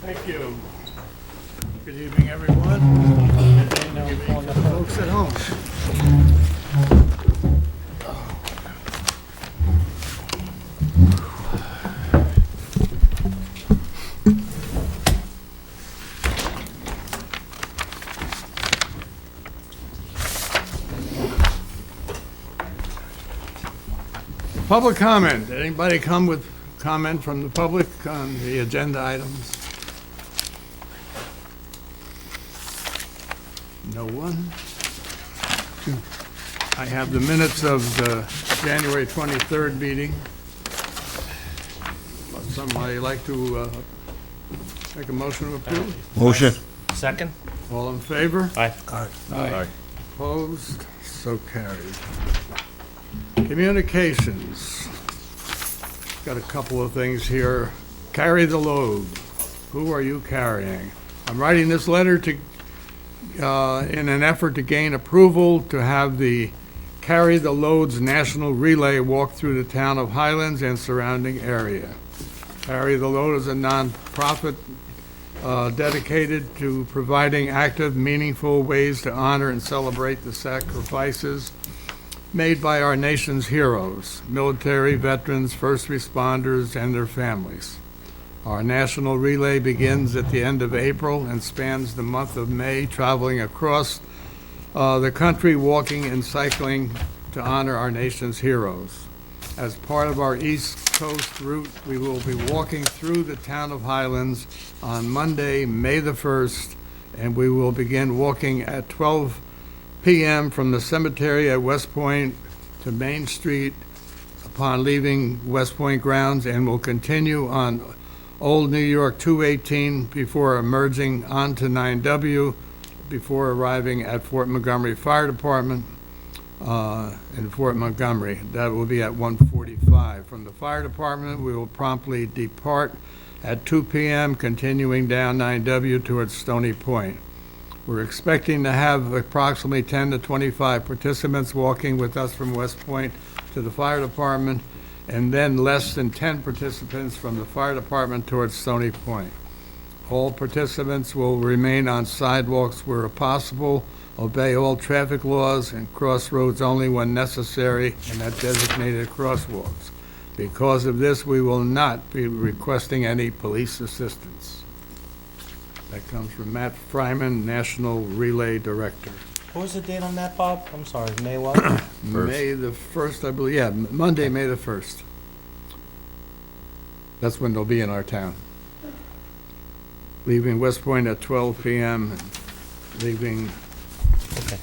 Thank you. Good evening, everyone. Good evening to the folks at home. Public comment. Did anybody come with comment from the public on the agenda items? No one? I have the minutes of the January 23rd meeting. Would somebody like to make a motion to approve? Motion. Second? All in favor? Aye. Aye. Opposed? So carried. Communications. Got a couple of things here. Carry the load. Who are you carrying? I'm writing this letter to, in an effort to gain approval to have the Carry the Loads National Relay walk through the town of Highlands and surrounding area. Carry the Load is a nonprofit dedicated to providing active, meaningful ways to honor and celebrate the sacrifices made by our nation's heroes, military, veterans, first responders, and their families. Our national relay begins at the end of April and spans the month of May, traveling across the country, walking and cycling to honor our nation's heroes. As part of our East Coast route, we will be walking through the town of Highlands on Monday, May the 1st, and we will begin walking at 12 p.m. from the cemetery at West Point to Main Street upon leaving West Point grounds, and will continue on Old New York 218 before emerging onto 9W before arriving at Fort Montgomery Fire Department in Fort Montgomery. That will be at 1:45. From the fire department, we will promptly depart at 2 p.m., continuing down 9W towards Stony Point. We're expecting to have approximately 10 to 25 participants walking with us from West Point to the fire department, and then less than 10 participants from the fire department towards Stony Point. All participants will remain on sidewalks where possible, obey all traffic laws, and cross roads only when necessary and at designated crosswalks. Because of this, we will not be requesting any police assistance. That comes from Matt Fryman, National Relay Director. What was the date on that, Bob? I'm sorry, May what? May the 1st, I believe, yeah, Monday, May the 1st. That's when they'll be in our town. Leaving West Point at 12 p.m., and leaving Okay.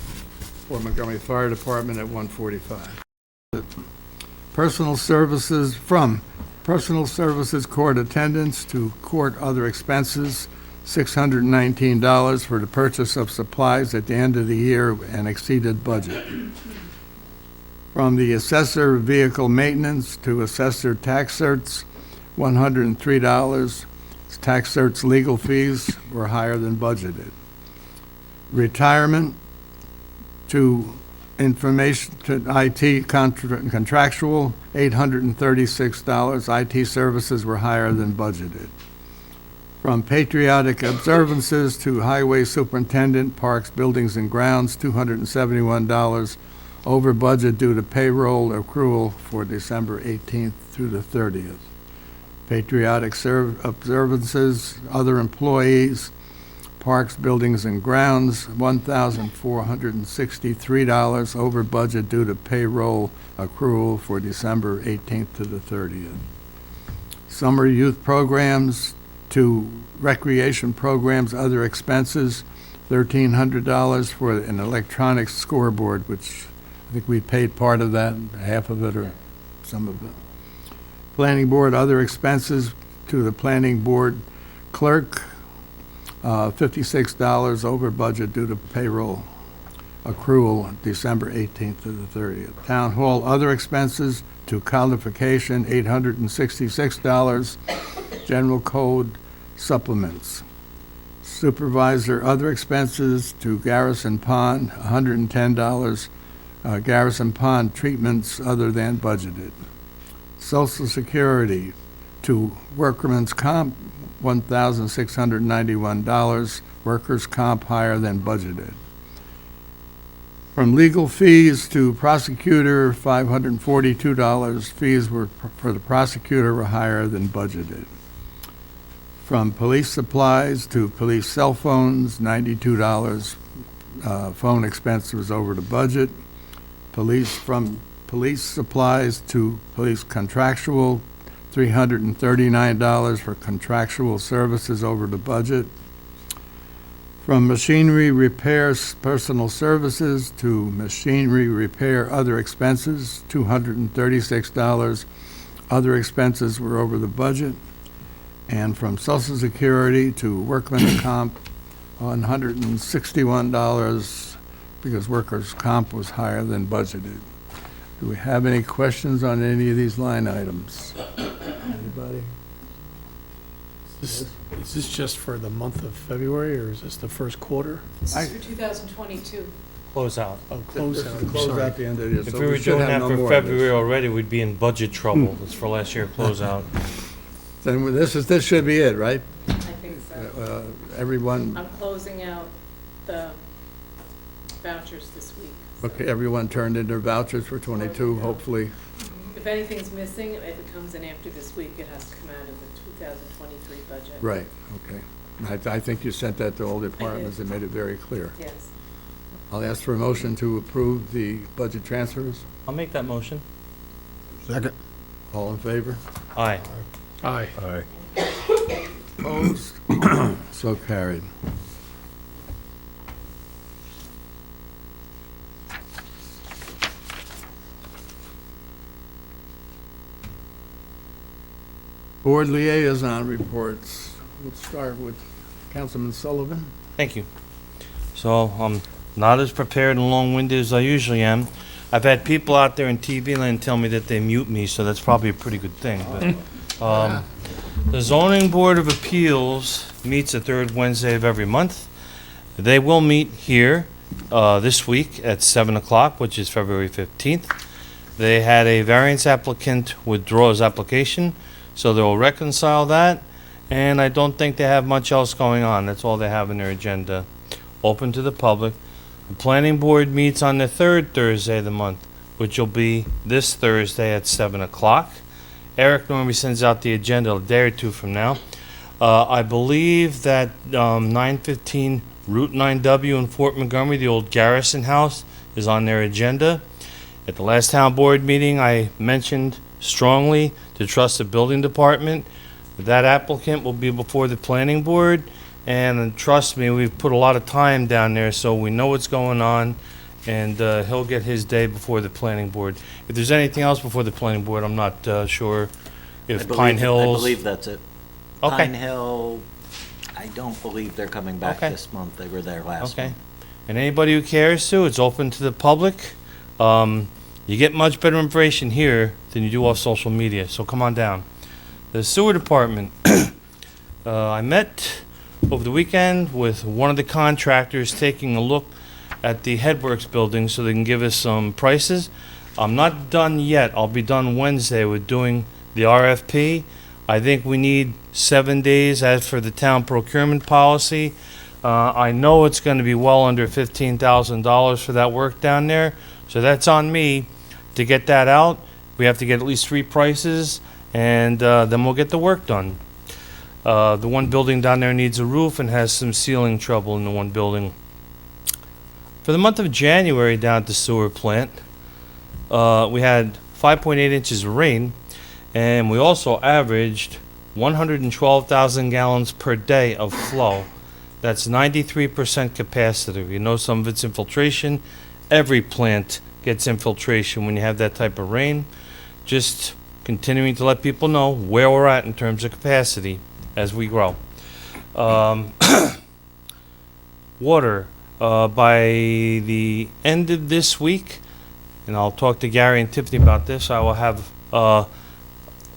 Fort Montgomery Fire Department at 1:45. Personal services, from personal services court attendance to court other expenses, $619 for the purchase of supplies at the end of the year and exceeded budget. From the assessor vehicle maintenance to assessor tax certs, $103. Tax certs legal fees were higher than budgeted. Retirement to information to IT contractual, $836. IT services were higher than budgeted. From patriotic observances to highway superintendent, parks, buildings, and grounds, $271 over budget due to payroll accrual for December 18th through the 30th. Patriotic observances, other employees, parks, buildings, and grounds, $1,463 over budget due to payroll accrual for December 18th to the 30th. Summer youth programs to recreation programs, other expenses, $1,300 for an electronic scoreboard, which I think we paid part of that, half of it or some of it. Planning board, other expenses to the planning board clerk, $56 over budget due to payroll accrual December 18th to the 30th. Town hall, other expenses to codification, $866. General code supplements. Supervisor, other expenses to Garrison Pond, $110. Garrison Pond treatments other than budgeted. Social Security to workman's comp, $1,691. Workers' comp higher than budgeted. From legal fees to prosecutor, $542. Fees for the prosecutor were higher than budgeted. From police supplies to police cell phones, $92. Phone expense was over the budget. From police supplies to police contractual, $339 for contractual services over the budget. From machinery repairs, personal services to machinery repair, other expenses, $236. Other expenses were over the budget. And from Social Security to workman's comp, $161 because workers' comp was higher than budgeted. Do we have any questions on any of these line items? Anybody? Is this just for the month of February, or is this the first quarter? This I- is for 2022. Close out. Oh, Close closeout, I'm out sorry. the end of the year, If so we were should doing have that no for more of this. February already, we'd be in budget trouble. It's for last year closeout. Then this should be it, right? I think so. Everyone, I'm closing out the vouchers this week. so okay, everyone turned in their vouchers for 22, hopefully. If anything's missing, if it comes in after this week, it has to come out of the 2023 budget. Right, okay. I think you sent that to all departments and made it very clear. Yes. I'll ask for a motion to approve the budget transfers. I'll make that motion. Second. All in favor? Aye. Aye. Opposed? So carried. Board liaison reports. We'll start with Councilman Sullivan. Thank you. So I'm not as prepared and long-winded as I usually am. I've had people out there in TV land tell me that they mute me, so that's probably a pretty good thing. But the Zoning Board of Appeals meets the third Wednesday of every month. They will meet here this week at 7 o'clock, which is February 15th. They had a variance applicant withdraw his application, so they'll reconcile that. And I don't think they have much else going on. That's all they have in their agenda. Open to the public. The planning board meets on the third Thursday of the month, which will be this Thursday at 7 o'clock. Eric normally sends out the agenda a day or two from now. I believe that 915 Route 9W in Fort Montgomery, the old Garrison House, is on their agenda. At the last town board meeting, I mentioned strongly to trust the building department. That applicant will be before the planning board, and trust me, we've put a lot of time down there, so we know what's going on, and he'll get his day before the planning board. If there's anything else before the planning board, I'm not sure if Pine Hills. I believe that's it. Okay. Pine Hill, I don't believe they're coming back Okay. this month. They were there last Okay. month. And anybody who cares to, it's open to the public. You get much better information here than you do off social media, so come on down. The sewer department, I met over the weekend with one of the contractors taking a look at the Headworks building so they can give us some prices. I'm not done yet. I'll be done Wednesday with doing the RFP. I think we need 7 days as for the town procurement policy. I know it's going to be well under $15,000 for that work down there, so that's on me to get that out. We have to get at least 3 prices, and then we'll get the work done. The one building down there needs a roof and has some ceiling trouble in the one building. For the month of January down at the sewer plant, we had 5.8 inches of rain, and we also averaged 112,000 gallons per day of flow. That's 93% capacity. You know, some of it's infiltration. Every plant gets infiltration when you have that type of rain. Just continuing to let people know where we're at in terms of capacity as we grow. Water, by the end of this week, and I'll talk to Gary and Tiffany about this, I will have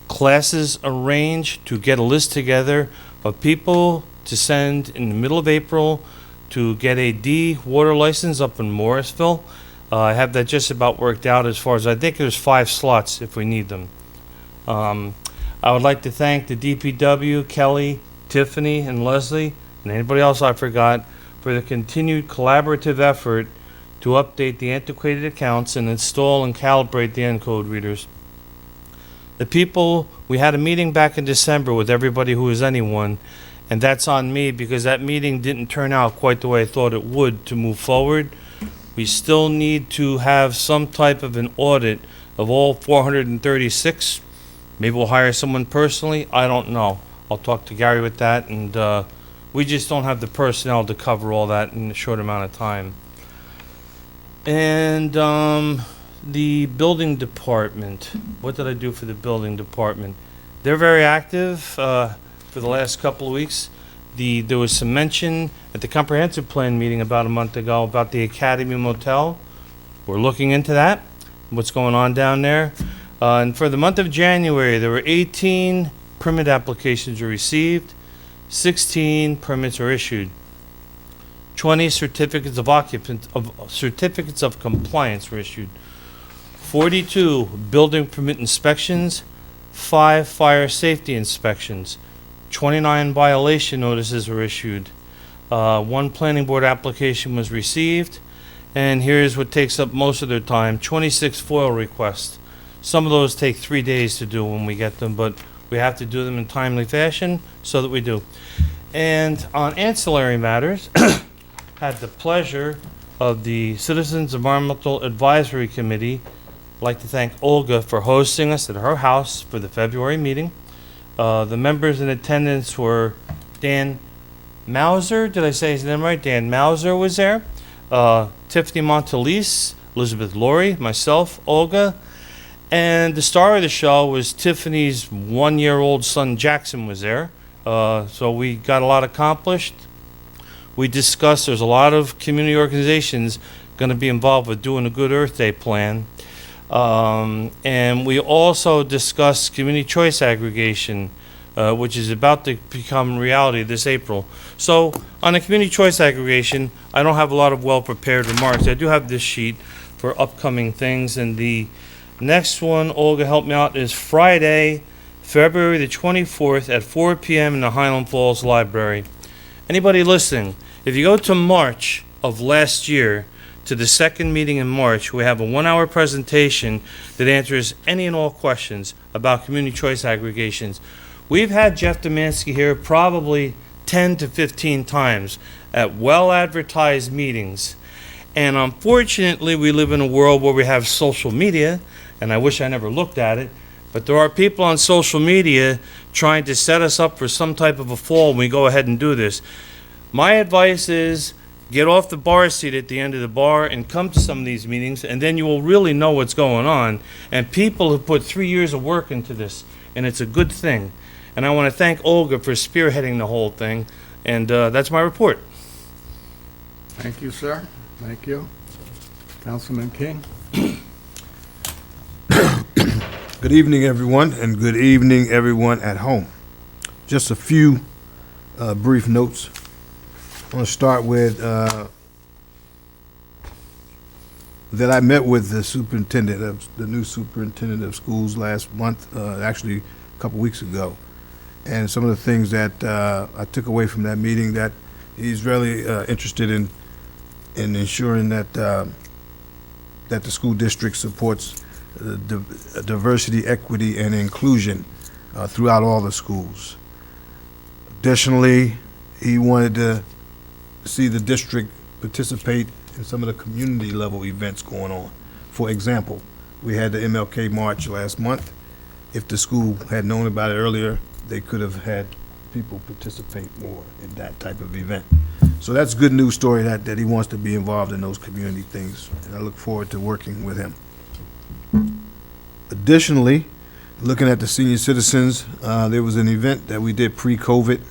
classes arranged to get a list together of people to send in the middle of April to get a D water license up in Morrisville. I have that just about worked out as far as, I think there's 5 slots if we need them. I would like to thank the DPW, Kelly, Tiffany and Leslie, and anybody else I forgot, for the continued collaborative effort to update the antiquated accounts and install and calibrate the ENCODE readers. The people, we had a meeting back in December with everybody who was anyone, and that's on me because that meeting didn't turn out quite the way I thought it would to move forward. We still need to have some type of an audit of all 436. Maybe we'll hire someone personally. I don't know. I'll talk to Gary with that, and we just don't have the personnel to cover all that in a short amount of time. And the building department. What did I do for the building department? They're very active for the last couple of weeks. There was some mention at the comprehensive plan meeting about a month ago about the Academy Motel. We're looking into that, what's going on down there. And for the month of January, there were 18 permit applications were received, 16 permits are issued, 20 certificates of compliance were issued, 42 building permit inspections, 5 fire safety inspections, 29 violation notices were issued, 1 planning board application was received, and here's what takes up most of their time, 26 FOIL requests. Some of those take 3 days to do when we get them, but we have to do them in timely fashion so that we do. And on ancillary matters, had the pleasure of the Citizens Environmental Advisory Committee. I'd like to thank Olga for hosting us at her house for the February meeting. The members in attendance were Dan Mauser, did I say his name right? Dan Mauser was there. Tiffany Montalese, Elizabeth Laurie, myself, Olga. And the star of the show was Tiffany's 1-year-old son Jackson was there. So we got a lot accomplished. We discussed there's a lot of community organizations going to be involved with doing a Good Earth Day plan. And we also discussed community choice aggregation, which is about to become reality this April. So on the community choice aggregation, I don't have a lot of well-prepared remarks. I do have this sheet for upcoming things, and the next one, Olga helped me out, is Friday, February the 24th at 4 p.m. in the Highland Falls Library. Anybody listening, if you go to March of last year, to the second meeting in March, we have a 1-hour presentation that answers any and all questions about community choice aggregations. We've had Jeff Demansky here probably 10 to 15 times at well-advertised meetings. And unfortunately, we live in a world where we have social media, and I wish I never looked at it, but there are people on social media trying to set us up for some type of a fall when we go ahead and do this. My advice is get off the bar seat at the end of the bar and come to some of these meetings, and then you will really know what's going on. And people have put 3 years of work into this, and it's a good thing. And I want to thank Olga for spearheading the whole thing, and that's my report. Thank you, sir. Thank you. Councilman King? Good evening, everyone, and good evening, everyone at home. Just a few brief notes. I want to start with that I met with the new superintendent of schools last month, actually a couple weeks ago, and some of the things that I took away from that meeting, that he's really interested in ensuring that that the school district supports diversity, equity, and inclusion throughout all the schools. Additionally, he wanted to see the district participate in some of the community level events going on. For example, we had the MLK March last month. If the school had known about it earlier, they could have had people participate more in that type of event. So that's a good news story that he wants to be involved in those community things, and I look forward to working with him. Additionally, looking at the senior citizens, there was an event that we did pre-COVID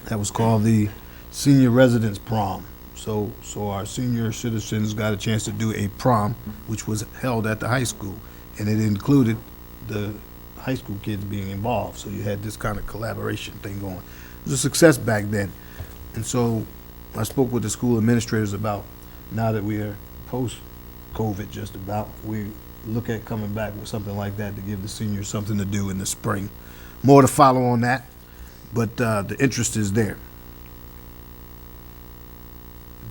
that was called the Senior Residence Prom. So our senior citizens got a chance to do a prom, which was held at the high school, and it included the high school kids being involved. So you had this kind of collaboration thing going. It was a success back then. And so I spoke with the school administrators about, now that we are post-COVID just about, we look at coming back with something like that to give the seniors something to do in the spring. More to follow on that. but the interest is there.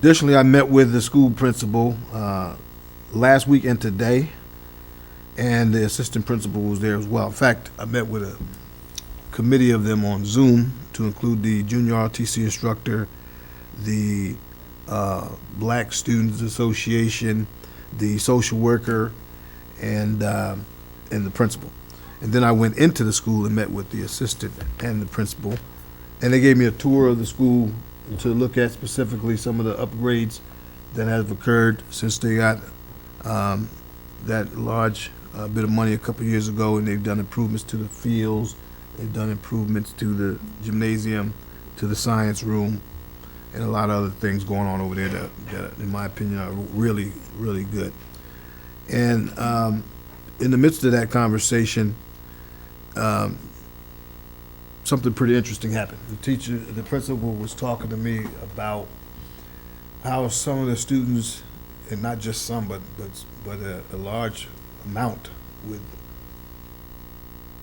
Additionally, I met with the school principal last week and today, and the assistant principal was there as well. In fact, I met with a committee of them on Zoom to include the junior ROTC instructor, the Black Students Association, the social worker, and the principal. And then I went into the school and met with the assistant and the principal, and they gave me a tour of the school to look at specifically some of the upgrades that have occurred since they got that large bit of money a couple years ago, and they've done improvements to the fields, they've done improvements to the gymnasium, to the science room, and a lot of other things going on over there that in my opinion, are really, really good. And in the midst of that conversation, something pretty interesting happened. The principal was talking to me about how some of the students, and not just some, but a large amount with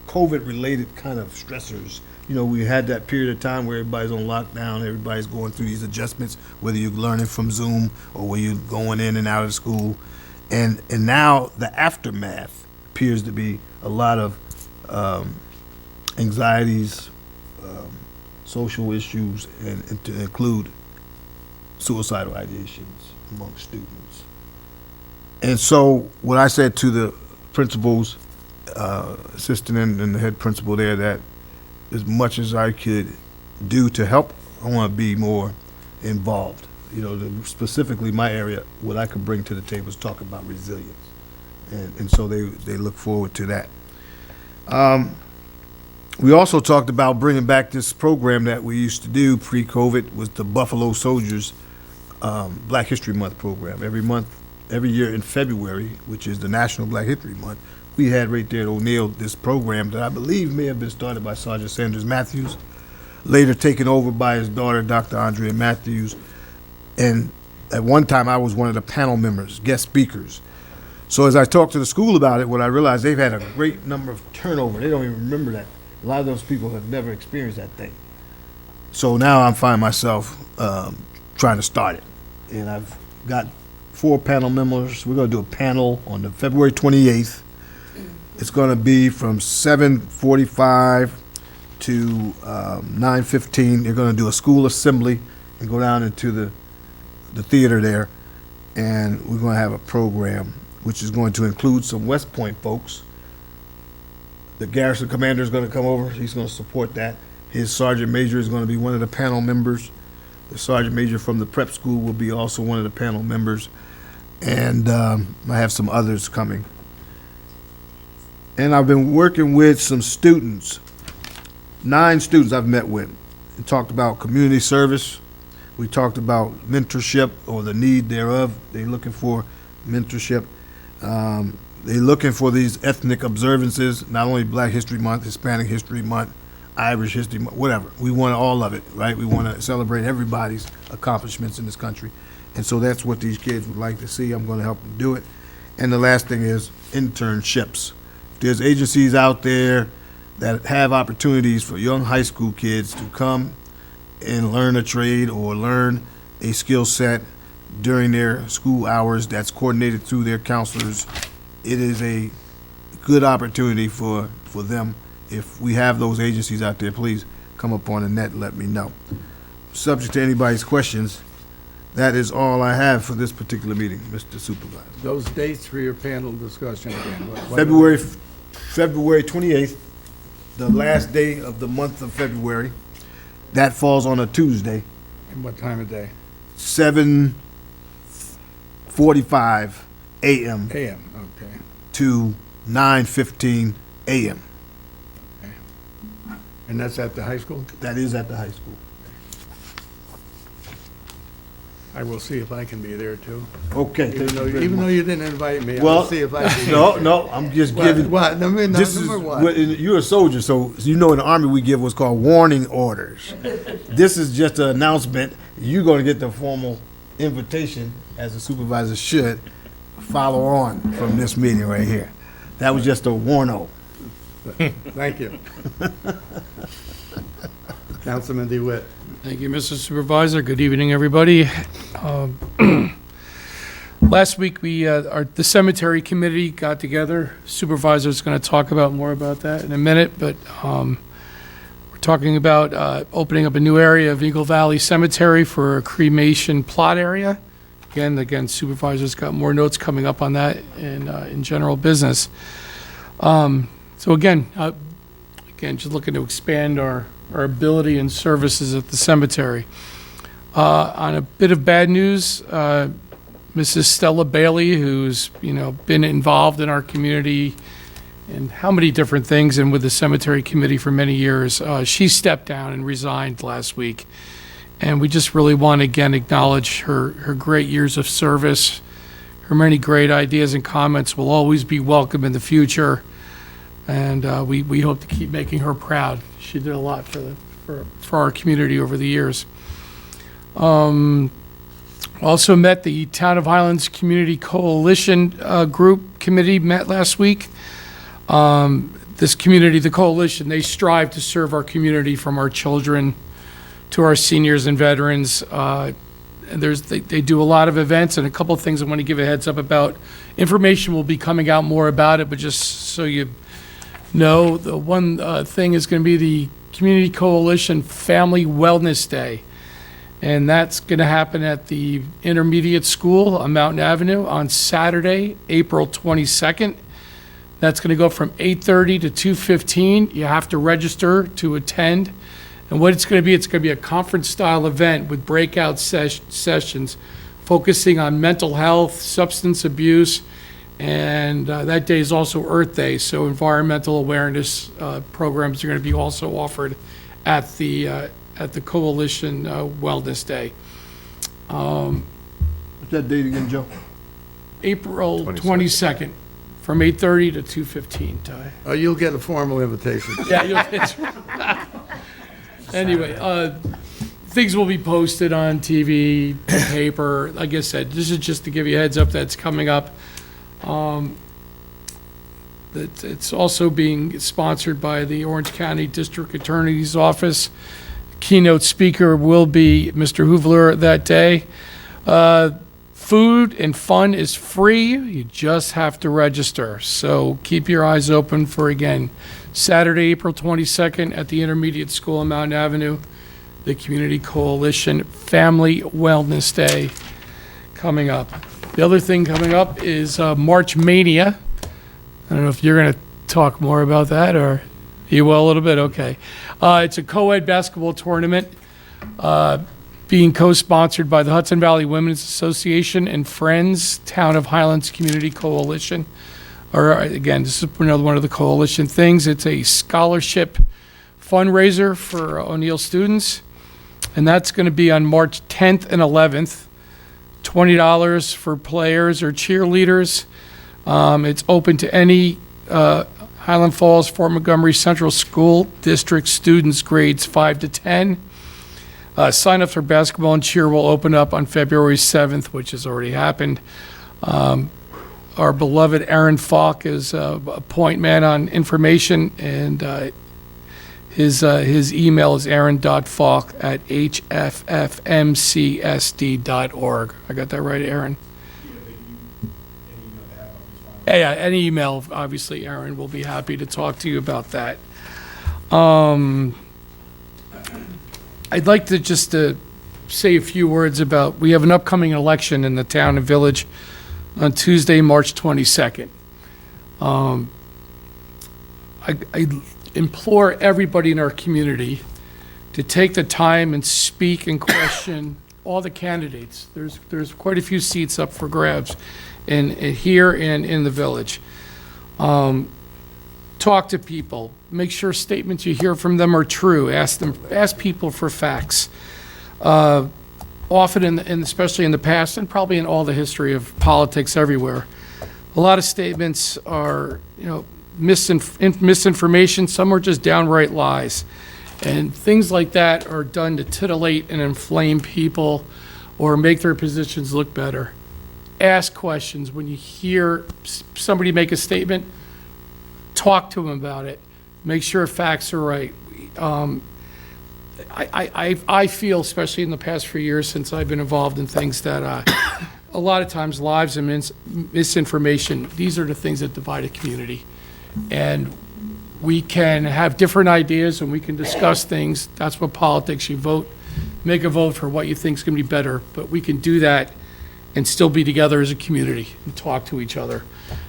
COVID-related kind of stressors. You know, we had that period of time where everybody's on lockdown, everybody's going through these adjustments, whether you're learning from Zoom or whether you're going in and out of school. And now the aftermath appears to be a lot of anxieties, social issues, and to include suicidal ideations among students. And so what I said to the principals, assistant and the head principal there, that as much as I could do to help, I want to be more involved. You know, specifically my area, what I could bring to the table is talk about resilience. And so they look forward to that. We also talked about bringing back this program that we used to do pre-COVID, was the Buffalo Soldiers Black History Month program. Every year in February, which is the National Black History Month, we had right there at O'Neill this program that I believe may have been started by Sergeant Sanders Matthews, later taken over by his daughter, Dr. Andrea Matthews. And at one time, I was one of the panel members, guest speakers. So as I talked to the school about it, what I realized, they've had a great number of turnover. They don't even remember that. A lot of those people have never experienced that thing. So now I'm finding myself trying to start it. And I've got 4 panel members. We're going to do a panel on the February 28th. It's going to be from 7:45 to 9:15. They're going to do a school assembly and go down into the theater there. And we're going to have a program which is going to include some West Point folks. The garrison commander is going to come over. He's going to support that. His sergeant major is going to be one of the panel members. The sergeant major from the prep school will be also one of the panel members. And I have some others coming. And I've been working with some students, 9 students I've met with, and talked about community service. We talked about mentorship or the need thereof. They're looking for mentorship. They're looking for these ethnic observances, not only Black History Month, Hispanic History Month, Irish History Month, whatever. We want all of it, right? We want to celebrate everybody's accomplishments in this country. And so that's what these kids would like to see. I'm going to help them do it. And the last thing is internships. If there's agencies out there that have opportunities for young high school kids to come and learn a trade or learn a skill set during their school hours that's coordinated through their counselors, it is a good opportunity for them. If we have those agencies out there, please come up on the net and let me know. Subject to anybody's questions, that is all I have for this particular meeting, Mr. Supervisor. Those dates for your panel discussion again. What- February 28th, the last day of the month of February. That falls on a Tuesday, And what time of day? 7:45 a.m. AM, okay. to 9:15 a.m. And that's at the high school? That is at the high school. I will see if I can be there too. Okay. Even thank you very though much. you didn't invite me, Well, I'll see if I can. No, I'm just What, giving. what, I mean, This is number what? you're a soldier, so you know in the Army we give what's called warning orders. This is just an announcement. You're going to get the formal invitation, as the supervisor should, follow on from this meeting right here. That was just a warno. Thank you. Councilman DeWitt. Thank you, Mr. Supervisor. Good evening, everybody. Last week, the cemetery committee got together. Supervisor's going to talk about more about that in a minute, but we're talking about opening up a new area of Eagle Valley Cemetery for a cremation plot area. Again, Supervisor's got more notes coming up on that in general business. So again, just looking to expand our ability and services at the cemetery. On a bit of bad news, Mrs. Stella Bailey, who's, been involved in our community in how many different things and with the cemetery committee for many years, she stepped down and resigned last week. And we just really want to, again, acknowledge her great years of service. Her many great ideas and comments will always be welcome in the future. And we hope to keep making her proud. She did a lot for our community over the years. Also met the Town of Highlands Community Coalition Group Committee met last week. This community, the coalition, they strive to serve our community from our children to our seniors and veterans. And they do a lot of events, and a couple of things I want to give a heads up about. Information will be coming out more about it, but just so you know, the one thing is going to be the Community Coalition Family Wellness Day. And that's going to happen at the Intermediate School on Mountain Avenue on Saturday, April 22nd. That's going to go from 8:30 to 2:15. You have to register to attend. And what it's going to be a conference-style event with breakout sessions focusing on mental health, substance abuse, and that day is also Earth Day, so environmental awareness programs are going to be also offered at the Coalition Wellness Day. What's that date again, Joe? April 22nd, from 8:30 to 2:15, Ty. You'll get a formal invitation. Yeah, anyway, things will be posted on TV, paper. Like I said, this is just to give you a heads up that's coming up. It's also being sponsored by the Orange County District Attorney's Office. Keynote speaker will be Mr. Hoovler that day. Food and fun is free. You just have to register. So keep your eyes open for, again, Saturday, April 22nd at the Intermediate School on Mountain Avenue, the Community Coalition Family Wellness Day coming up. The other thing coming up is March Mania. I don't know if you're going to talk more about that, or you will a little bit? Okay. It's a co-ed basketball tournament being co-sponsored by the Hudson Valley Women's Association and Friends, Town of Highlands Community Coalition. Or again, this is another one of the coalition things. It's a scholarship fundraiser for O'Neill students, and that's going to be on March 10th and 11th. $20 for players or cheerleaders. It's open to any Highland Falls, Fort Montgomery Central School District students grades 5 to 10. Sign up for basketball and cheer will open up on February 7th, which has already happened. Our beloved Aaron Falk is a point man on information, and his email is aaron.falk@hffmcsd.org. I got that right, Aaron? Yeah, any email, obviously, Aaron will be happy to talk to you about that. I'd like to just say a few words about, we have an upcoming election in the town and village on Tuesday, March 22nd. I implore everybody in our community to take the time and speak and question all the candidates. There's quite a few seats up for grabs here and in the village. Talk to people. Make sure statements you hear from them are true. Ask people for facts. Often, especially in the past, and probably in all the history of politics everywhere, a lot of statements are, misinformation. Some are just downright lies, and things like that are done to titillate and inflame people, or make their positions look better. Ask questions when you hear somebody make a statement. Talk to them about it. Make sure facts are right. I feel, especially in the past few years since I've been involved in things, that a lot of times lives and misinformation, these are the things that divide a community. And we can have different ideas and we can discuss things. That's what politics, you vote, make a vote for what you think is going to be better. But we can do that and still be together as a community and talk to each other.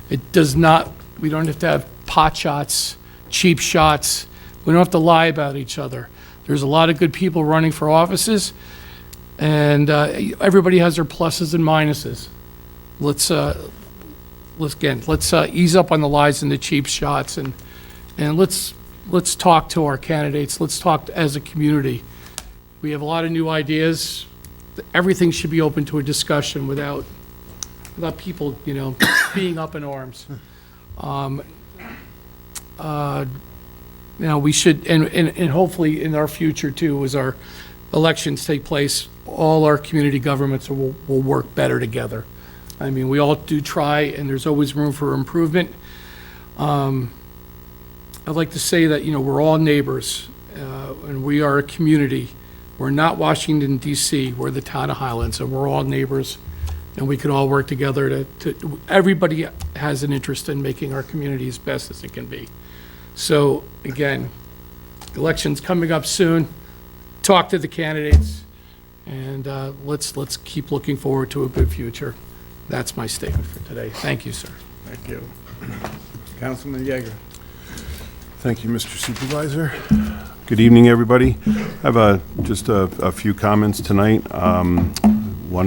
It does not, we don't have to have pot shots, cheap shots. We don't have to lie about each other. There's a lot of good people running for offices, and everybody has their pluses and minuses. Let's ease up on the lies and the cheap shots, and let's talk to our candidates. Let's talk as a community. We have a lot of new ideas. Everything should be open to a discussion without people, being up in arms. We should, and hopefully in our future too, as our elections take place, all our community governments will work better together. I mean, we all do try, and there's always room for improvement. I'd like to say that, we're all neighbors, and we are a community. We're not Washington DC, we're the town of Highlands, and we're all neighbors, and we can all work together everybody has an interest in making our community as best as it can be. So, again, election's coming up soon. Talk to the candidates, and let's keep looking forward to a good future. That's my statement for today. Thank you, sir. Thank you. Councilman Yeager. Thank you, Mr. Supervisor. Good evening, everybody. I have just a few comments tonight.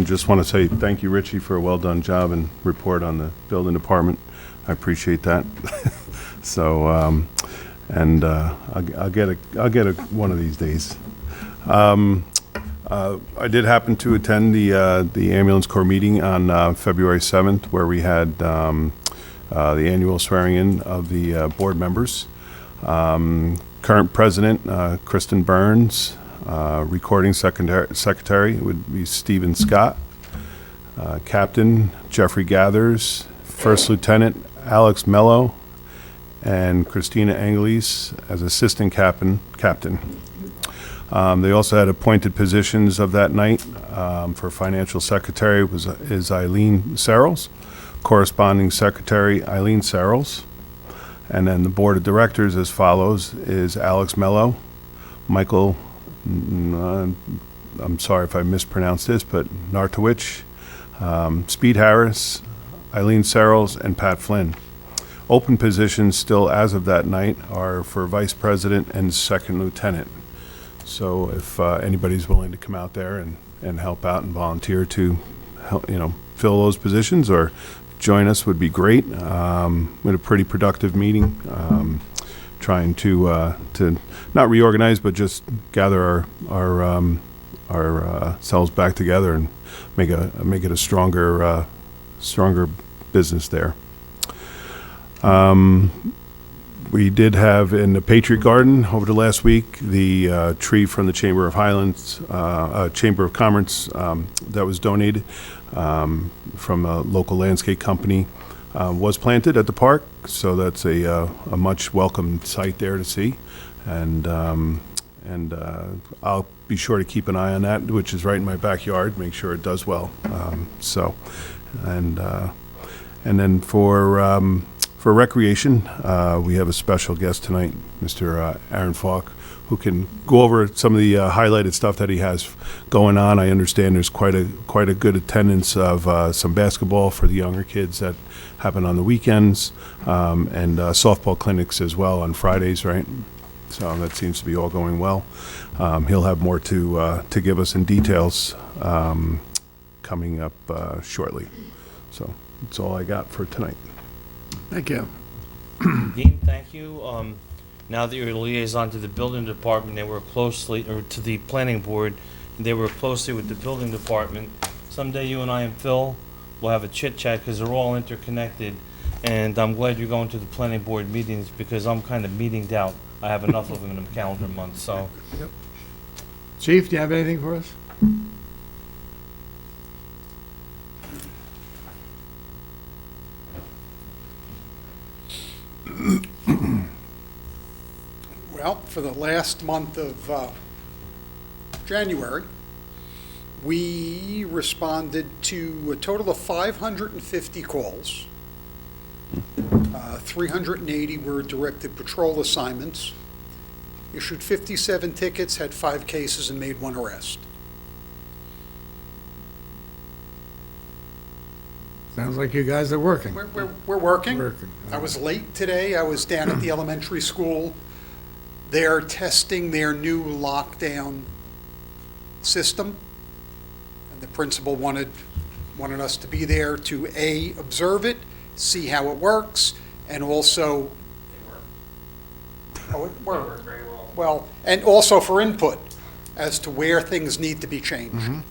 Just want to say thank you, Richie, for a well-done job and report on the building department. I appreciate that. So, I'll get it one of these days. I did happen to attend the ambulance corps meeting on February 7th, where we had the annual swearing in of the board members. Current president, Kristen Burns. Recording secretary would be Stephen Scott. Captain, Jeffrey Gathers. First Lieutenant, Alex Mello. And Christina Angeles as assistant captain. They also had appointed positions of that night. For financial secretary is Eileen Searles, corresponding secretary Eileen Searles, and then the board of directors as follows is Alex Mello, Michael, I'm sorry if I mispronounced this, but Nartowich, Speed Harris, Eileen Searles, and Pat Flynn. Open positions still as of that night are for vice president and second lieutenant. So if anybody's willing to come out there and help out and volunteer to help, fill those positions or join us would be great. We had a pretty productive meeting, trying to not reorganize, but just gather our selves back together and make it a stronger business there. We did have in the Patriot Garden over the last week the tree from the Chamber of Highlands, Chamber of Commerce that was donated from a local landscape company was planted at the park. So that's a much welcomed sight there to see, and I'll be sure to keep an eye on that, which is right in my backyard. Make sure it does well. And then for recreation, we have a special guest tonight, Mr. Aaron Falk, who can go over some of the highlighted stuff that he has going on. I understand there's quite a good attendance of some basketball for the younger kids that happen on the weekends, and softball clinics as well on Fridays, right? So that seems to be all going well. He'll have more to give us in details coming up shortly. So that's all I got for tonight. Thank you. Dean, thank you. Now that you're a liaison to the building department, they work closely, or to the planning board, they work closely with the building department. Someday you and I and Phil will have a chit chat because they're all interconnected. And I'm glad you're going to the planning board meetings because I'm kind of meetinged out. I have enough of them in a calendar month, so. Yep. Chief, do you have anything for us? Well, for the last month of January, we responded to a total of 550 calls. 380 were directed patrol assignments, issued 57 tickets, had 5 cases, and made 1 arrest. Sounds like you guys are working. We're working. Working. I was late today. I was down at the elementary school. They're testing their new lockdown system. And the principal wanted us to be there to, A, observe it, see how it works, and also... Oh, it worked very well. Well, and also for input as to where things need to be changed. You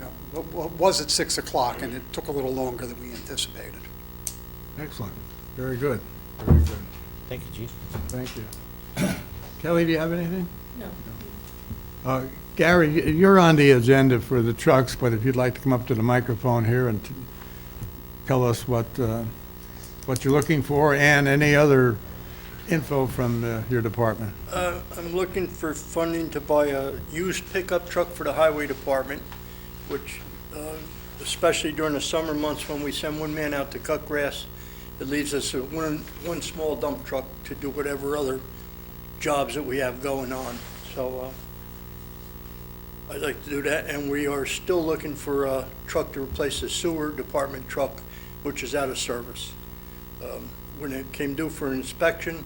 know, it was at 6 o'clock, and it took a little longer than we anticipated. Excellent. Very good. Very good. Thank you, Chief. Thank you. Kelly, do you have anything? No. Gary, you're on the agenda for the trucks, but if you'd like to come up to the microphone here and tell us what you're looking for and any other info from your department. I'm looking for funding to buy a used pickup truck for the highway department, which, especially during the summer months when we send one man out to cut grass, it leaves us one small dump truck to do whatever other jobs that we have going on. So I'd like to do that, and we are still looking for a truck to replace the sewer department truck, which is out of service. When it came due for inspection,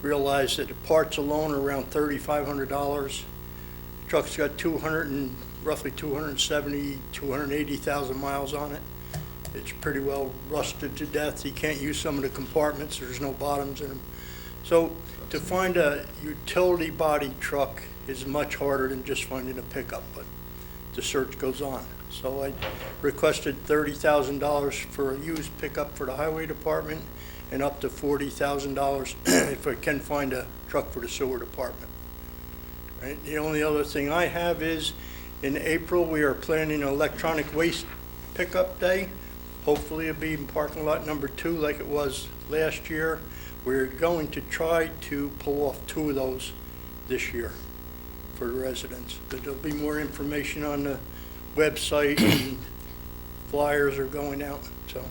realized that the parts alone are around $3,500. The truck's got roughly 270, 280,000 miles on it. It's pretty well rusted to death. You can't use some of the compartments. There's no bottoms in them. So to find a utility body truck is much harder than just finding a pickup, but the search goes on. So I requested $30,000 for a used pickup for the highway department and up to $40,000 if I can find a truck for the sewer department. Right? The only other thing I have is in April, we are planning an electronic waste pickup day. Hopefully it'll be in parking lot number 2 like it was last year. We're going to try to pull off 2 of those this year for the residents. But there'll be more information on the website and flyers are going out, so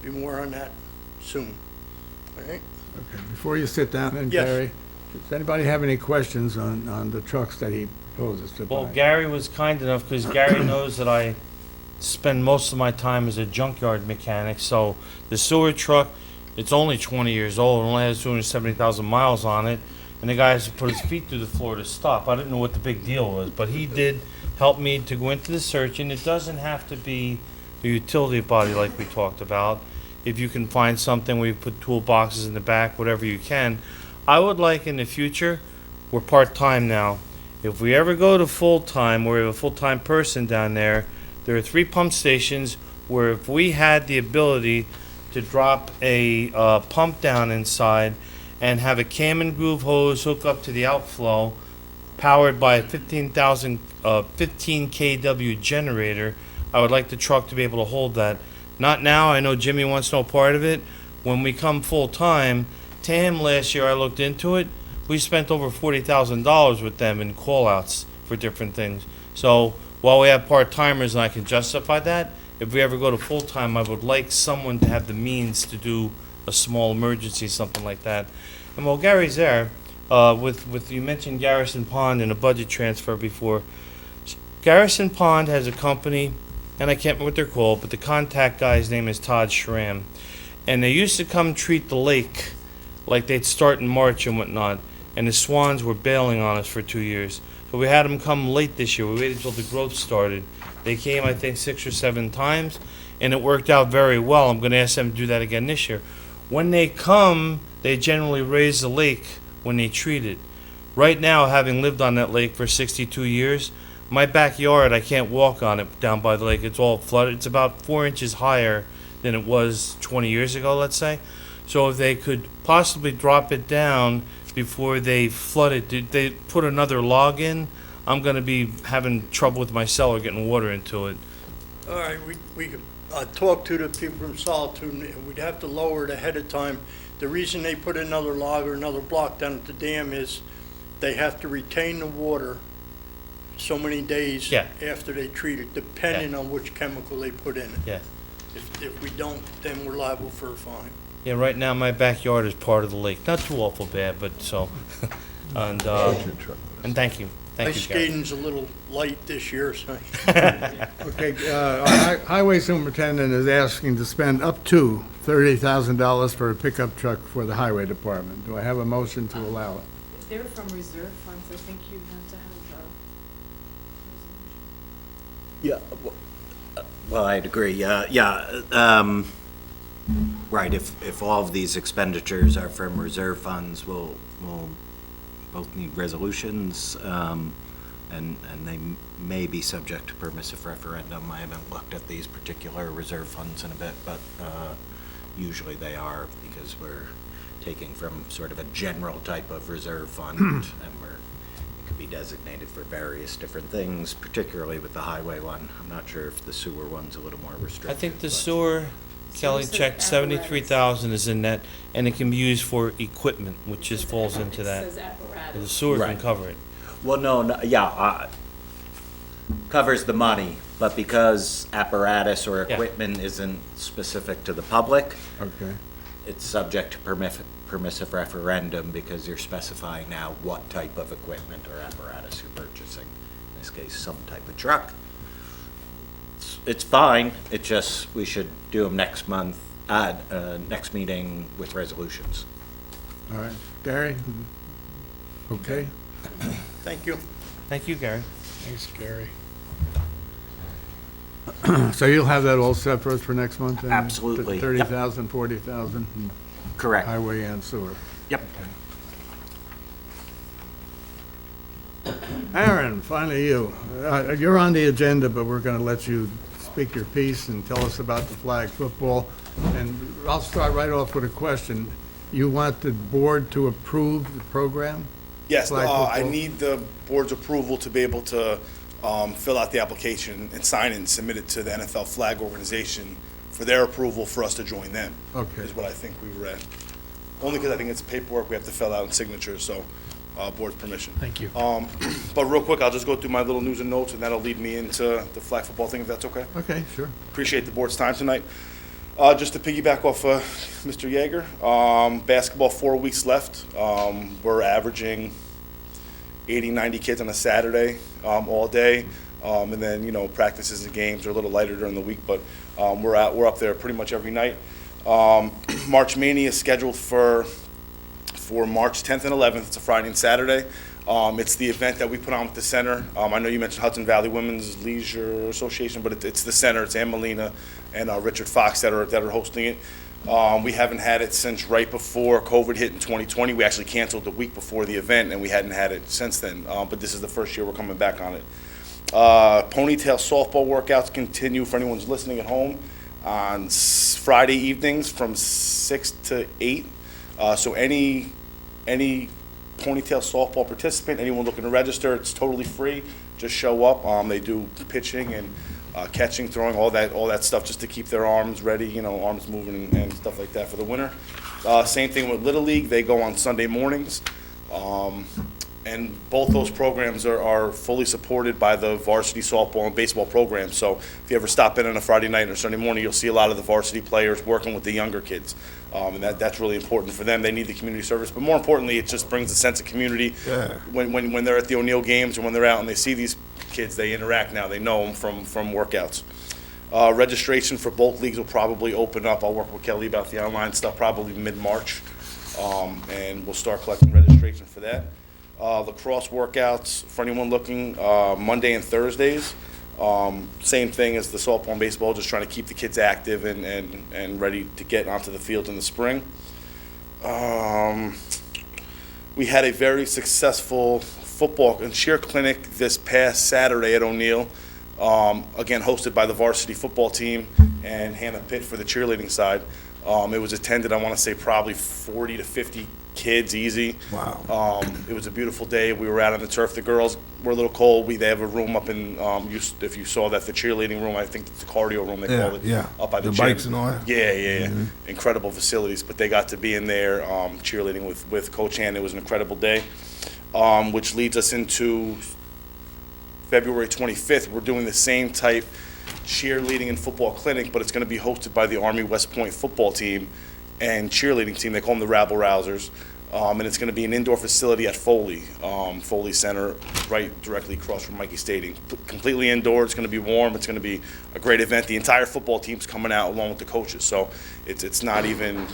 be more on that soon. All right? Okay, before you sit down, then, Yes. Gary, does anybody have any questions on the trucks that he proposes to Well, buy? Gary was kind enough, because Gary knows that I spend most of my time as a junkyard mechanic, so the sewer truck, it's only 20 years old, it only has 270,000 miles on it, and the guy has to put his feet through the floor to stop. I didn't know what the big deal was, but he did help me to go into the search, and it doesn't have to be a utility body like we talked about. If you can find something where you put toolboxes in the back, whatever you can. I would like in the future, we're part-time now. If we ever go to full-time, where we have a full-time person down there, there are 3 pump stations where if we had the ability to drop a pump down inside and have a cam and groove hose hook up to the outflow, powered by a 15 kW generator, I would like the truck to be able to hold that. Not now, I know Jimmy wants no part of it. When we come full-time, to him last year I looked into it, we spent over $40,000 with them in call-outs for different things. So while we have part-timers and I can justify that, if we ever go to full-time, I would like someone to have the means to do a small emergency, something like that. And while Gary's there, with you mentioned Garrison Pond and a budget transfer before. Garrison Pond has a company, and I can't remember what they're called, but the contact guy's name is Todd Schramm. And they used to come treat the lake like they'd start in March and whatnot, and the swans were bailing on us for 2 years. So we had them come late this year. We waited until the growth started. They came, I think, 6 or 7 times, and it worked out very well. I'm going to ask them to do that again this year. When they come, they generally raise the lake when they treat it. Right now, having lived on that lake for 62 years, my backyard, I can't walk on it down by the lake. It's all flooded. It's about 4 inches higher than it was 20 years ago, let's say. So if they could possibly drop it down before they flood it, did they put another log in? I'm going to be having trouble with my cellar getting water into it. All right, we could talk to the people from Solitude, and we'd have to lower it ahead of time. The reason they put another log or another block down at the dam is they have to retain the water so many days Yeah. after they treat it, depending on which chemical they put in it. Yeah. If we don't, then we're liable for a fine. Yeah, right now my backyard is part of the lake. Not too awful bad, but so, and thank you. My Thank you, Gary. skating's a little light this year, so. Okay, our highway superintendent is asking to spend up to $30,000 for a pickup truck for the highway department. Do I have a motion to allow it? If they're from reserve funds, I think you have to have a resolution. Yeah, well, I'd agree, right, if all of these expenditures are from reserve funds, we'll both need resolutions, and they may be subject to permissive referendum. I haven't looked at these particular reserve funds in a bit, but usually they are, because we're taking from sort of a general type of reserve fund, and it could be designated for various different things, particularly with the highway one. I'm not sure if the sewer one's a little more restricted. I think the but- sewer, Kelly Sewer checked, says 73,000 is in that, and it can be used for equipment, which just falls into It that. says The apparatus. sewer can Right. cover it. Well, covers the money, but because apparatus or Yeah. equipment isn't specific to the public, Okay. it's subject to permissive referendum, because you're specifying now what type of equipment or apparatus you're purchasing. In this case, some type of truck. It's fine, it just, we should do them next month, next meeting with resolutions. All right. Gary? Okay. Thank you. Thank you, Gary. Thanks, Gary. So you'll have that all set for us for next month? then? Absolutely, yep. 30,000, 40,000, Correct. highway and sewer. Yep. Aaron, finally you. You're on the agenda, but we're going to let you speak your piece and tell us about the flag football. And I'll start right off with a question. You want the board to approve the program? Yes, Flag I football? need the board's approval to be able to fill out the application and sign it and submit it to the NFL Flag Organization for their approval for us to join them. Okay. Is what I think we read. Only because I think it's paperwork we have to fill out and signatures, so board's permission. Thank you. But real quick, I'll just go through my little news and notes, and that'll lead me into the flag football thing, if that's okay. Okay, sure. Appreciate the board's time tonight. Just to piggyback off Mr. Yeager, basketball 4 weeks left. We're averaging 80, 90 kids on a Saturday all day. And then, practices and games are a little lighter during the week, but we're up there pretty much every night. March Mania is scheduled for March 10th and 11th. It's a Friday and Saturday. It's the event that we put on with the center. I know you mentioned Hudson Valley Women's Leisure Association, but it's the center. It's Ann Molina and Richard Fox that are hosting it. We haven't had it since right before COVID hit in 2020. We actually canceled the week before the event, and we hadn't had it since then. But this is the first year we're coming back on it. Ponytail softball workouts continue for anyone who's listening at home on Friday evenings from 6 to 8. So any Ponytail softball participant, anyone looking to register, it's totally free. Just show up. They do pitching and catching, throwing, all that stuff, just to keep their arms ready, arms moving and stuff like that for the winter. Same thing with Little League. They go on Sunday mornings. And both those programs are fully supported by the varsity softball and baseball programs. So if you ever stop in on a Friday night or Sunday morning, you'll see a lot of the varsity players working with the younger kids. And that's really important for them. They need the community service. But more importantly, it just brings a sense of community. Yeah. When they're at the O'Neill games or when they're out and they see these kids, they interact now. They know them from workouts. Registration for both leagues will probably open up. I'll work with Kelly about the online stuff probably mid-March. And we'll start collecting registration for that. Lacrosse workouts, for anyone looking, Monday and Thursdays. Same thing as the softball and baseball, just trying to keep the kids active and ready to get onto the field in the spring. We had a very successful football and cheer clinic this past Saturday at O'Neill, again hosted by the varsity football team and Hannah Pitt for the cheerleading side. It was attended, I want to say, probably 40 to 50 kids, easy. Wow. It was a beautiful day. We were out on the turf. The girls were a little cold. They have a room up in, if you saw that, the cheerleading room, I think it's the cardio room they call it. Yeah. Up by the The gym. bikes and all that. Yeah. Incredible facilities. But they got to be in there cheerleading with Coach Ann. It was an incredible day, which leads us into February 25th, we're doing the same type cheerleading and football clinic, but it's going to be hosted by the Army West Point football team and cheerleading team. They call them the Rabble Rousers. And it's going to be an indoor facility at Foley Center, right directly across from Mikey Stadium. Completely indoor. It's going to be warm. It's going to be a great event. The entire football team's coming out along with the coaches. So it's not even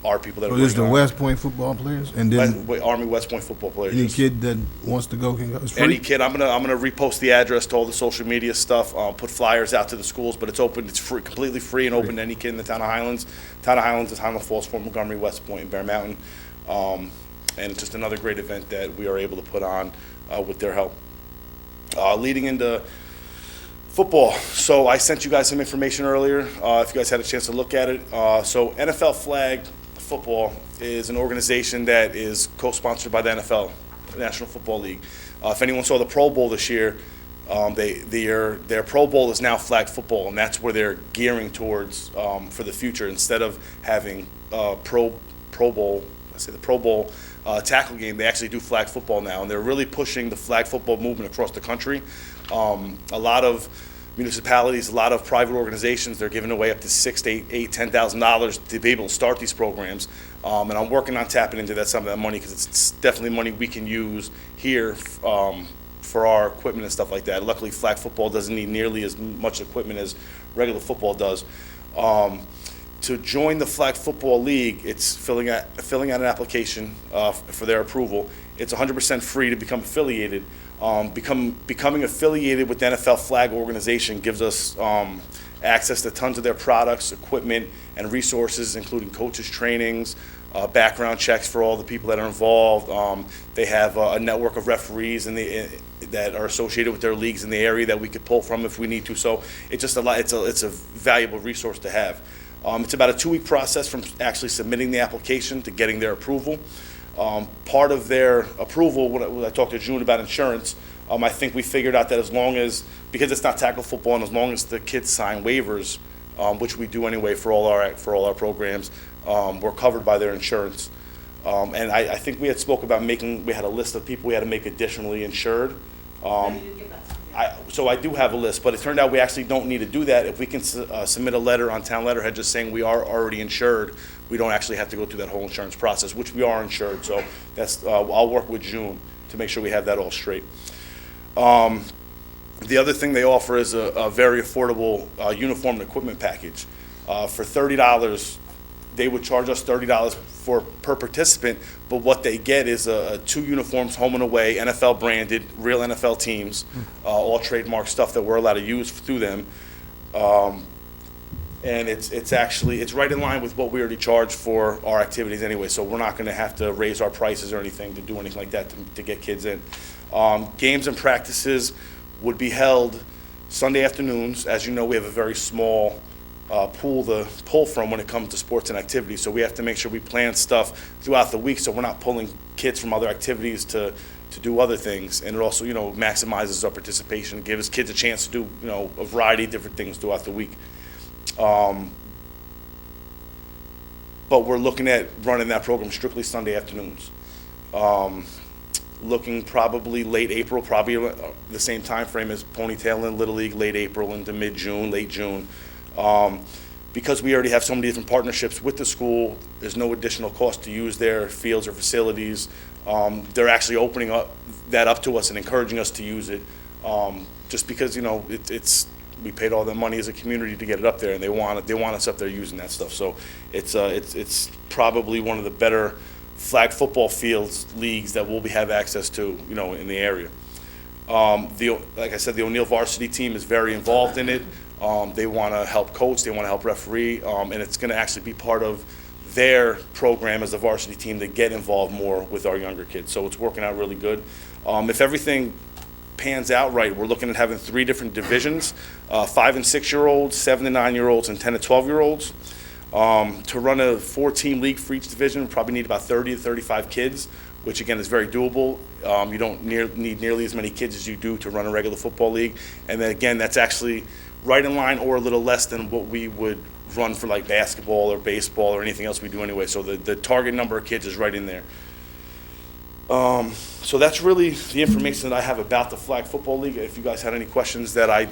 our people that So are this is the putting on. West Point football players, and then Army West Point football players. any Just- kid that wants to go can go. It's free. Any kid, I'm gonna repost the address to all the social media stuff, put flyers out to the schools, but it's open, it's free, completely free and open to any kid in the town of Highlands. Town of Highlands is Highland Falls, Fort Montgomery, West Point, and Bear Mountain. And it's just another great event that we are able to put on with their help. Leading into football, so I sent you guys some information earlier, if you guys had a chance to look at it. So NFL Flag Football is an organization that is co-sponsored by the NFL, the National Football League. If anyone saw the Pro Bowl this year, their Pro Bowl is now flag football, and that's where they're gearing towards for the future. Instead of having Pro Bowl, the Pro Bowl tackle game, they actually do flag football now, and they're really pushing the flag football movement across the country. A lot of municipalities, a lot of private organizations, they're giving away up to $6,000 to $8,000, $10,000 to be able to start these programs. And I'm working on tapping into some of that money, because it's definitely money we can use here for our equipment and stuff like that. Luckily, flag football doesn't need nearly as much equipment as regular football does. To join the Flag Football League, it's filling out an application for their approval. It's 100% free to become affiliated. Becoming affiliated with the NFL Flag organization gives us access to tons of their products, equipment, and resources, including coaches' trainings, background checks for all the people that are involved. They have a network of referees that are associated with their leagues in the area that we could pull from if we need to. So it's just it's a valuable resource to have. It's about a 2-week process from actually submitting the application to getting their approval. Part of their approval, when I talked to June about insurance, I think we figured out that because it's not tackle football, and as long as the kids sign waivers, which we do anyway for all our programs, we're covered by their insurance. And I think we had spoke about we had a list of people we had to make additionally insured. So I do have a list, but it turned out we actually don't need to do that. If we can submit a letter on town letterhead just saying we are already insured, we don't actually have to go through that whole insurance process, which we are insured. So that's I'll work with June to make sure we have that all straight. The other thing they offer is a very affordable uniform and equipment package. For $30, they would charge us $30 per participant, but what they get is 2 uniforms, home and away, NFL branded, real NFL teams, all trademark stuff that we're allowed to use through them. And it's right in line with what we already charge for our activities anyway, so we're not going to have to raise our prices or anything to do anything like that to get kids in. Games and practices would be held Sunday afternoons. As you know, we have a very small pool to pull from when it comes to sports and activities, so we have to make sure we plan stuff throughout the week so we're not pulling kids from other activities to do other things. And it also, maximizes our participation, gives kids a chance to do, a variety of different things throughout the week. But we're looking at running that program strictly Sunday afternoons. Looking probably late April, probably the same time frame as Ponytail and Little League, late April into mid-June, late June. Because we already have so many different partnerships with the school, there's no additional cost to use their fields or facilities. They're actually opening that up to us and encouraging us to use it, just because we paid all the money as a community to get it up there, and they want us up there using that stuff. So it's probably one of the better flag football fields leagues that we'll have access to, in the area. Like I said, the O'Neill varsity team is very involved in it. They want to help coach, they want to help referee, and it's going to actually be part of their program as a varsity team to get involved more with our younger kids. So it's working out really good. If everything pans out right, we're looking at having 3 different divisions, 5 and 6-year-olds, 7 and 9-year-olds, and 10 and 12-year-olds. To run a 4-team league for each division, we probably need about 30 to 35 kids, which again is very doable. You don't need nearly as many kids as you do to run a regular football league. And then again, that's actually right in line or a little less than what we would run for like basketball or baseball or anything else we do anyway. So the target number of kids is right in there. So that's really the information that I have about the Flag Football League. If you guys had any questions that I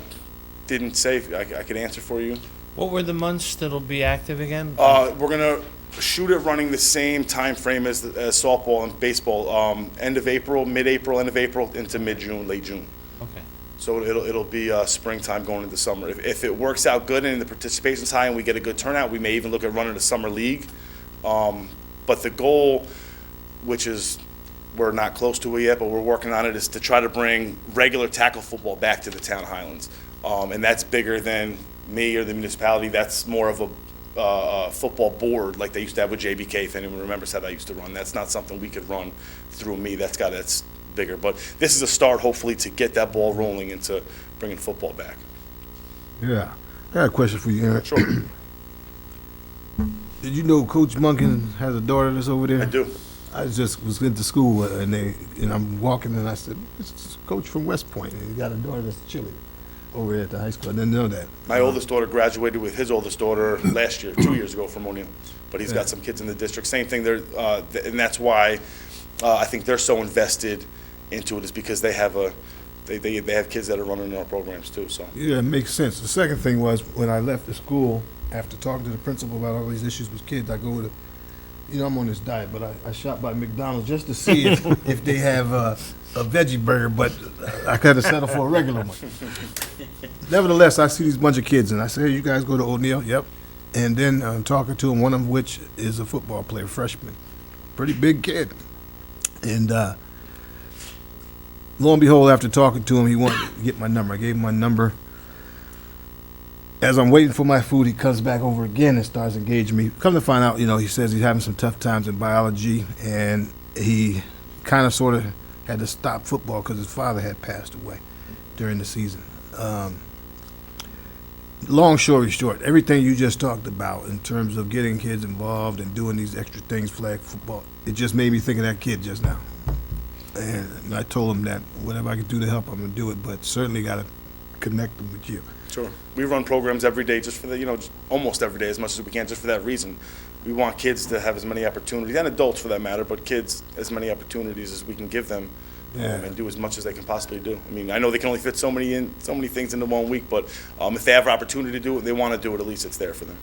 didn't say, I could answer for you. What were the months that'll be active again? We're gonna shoot it running the same time frame as softball and baseball. End of April, mid-April, end of April into mid-June, late June. Okay. So it'll be springtime going into summer. If it works out good and the participation's high and we get a good turnout, we may even look at running a summer league. But the goal, which is we're not close to it yet, but we're working on it, is to try to bring regular tackle football back to the town of Highlands. And that's bigger than me or the municipality. That's more of a football board like they used to have with JBK, if anyone remembers how that used to run. That's not something we could run through me. That's bigger. But this is a start, hopefully, to get that ball rolling into bringing football back. Yeah. I got a question for you, Aaron. Sure, Did you know Coach Munkin has a daughter that's over there? I do. I just was into school and I'm walking and I said, "This is Coach from West Point, and he got a daughter that's chilling over there at the high school." I didn't know that. My oldest daughter graduated with his oldest daughter last year, 2 years ago from O'Neill. But he's got some kids in the district. Same thing there, and that's why I think they're so invested into it, is because they have they have kids that are running our programs too. So Yeah, it makes sense. The second thing was, when I left the school, after talking to the principal about all these issues with kids, I go to, I'm on this diet, but I shop by McDonald's just to see if they have a veggie burger, but I kind of settle for a regular one. Nevertheless, I see these bunch of kids, and I say, "Hey, you guys go to O'Neill?" Yep. And then I'm talking to them, one of which is a football player, freshman. Pretty big kid. And lo and behold, after talking to him, he wanted to get my number. I gave him my number. As I'm waiting for my food, he comes back over again and starts engaging me. Come to find out, he says he's having some tough times in biology, and he kind of sort of had to stop football because his father had passed away during the season. Long story short, everything you just talked about in terms of getting kids involved and doing these extra things, flag football, it just made me think of that kid just now. And I told him that whatever I could do to help, I'm going to do it, but certainly got to connect them with you. sure, we run programs every day just for the just almost every day as much as we can, just for that reason. We want kids to have as many opportunities, and adults for that matter, but kids as many opportunities as we can give them. And do as much as they can possibly do. I mean, I know they can only fit so many things into 1 week, but if they have an opportunity to do it, they want to do it, at least it's there for them.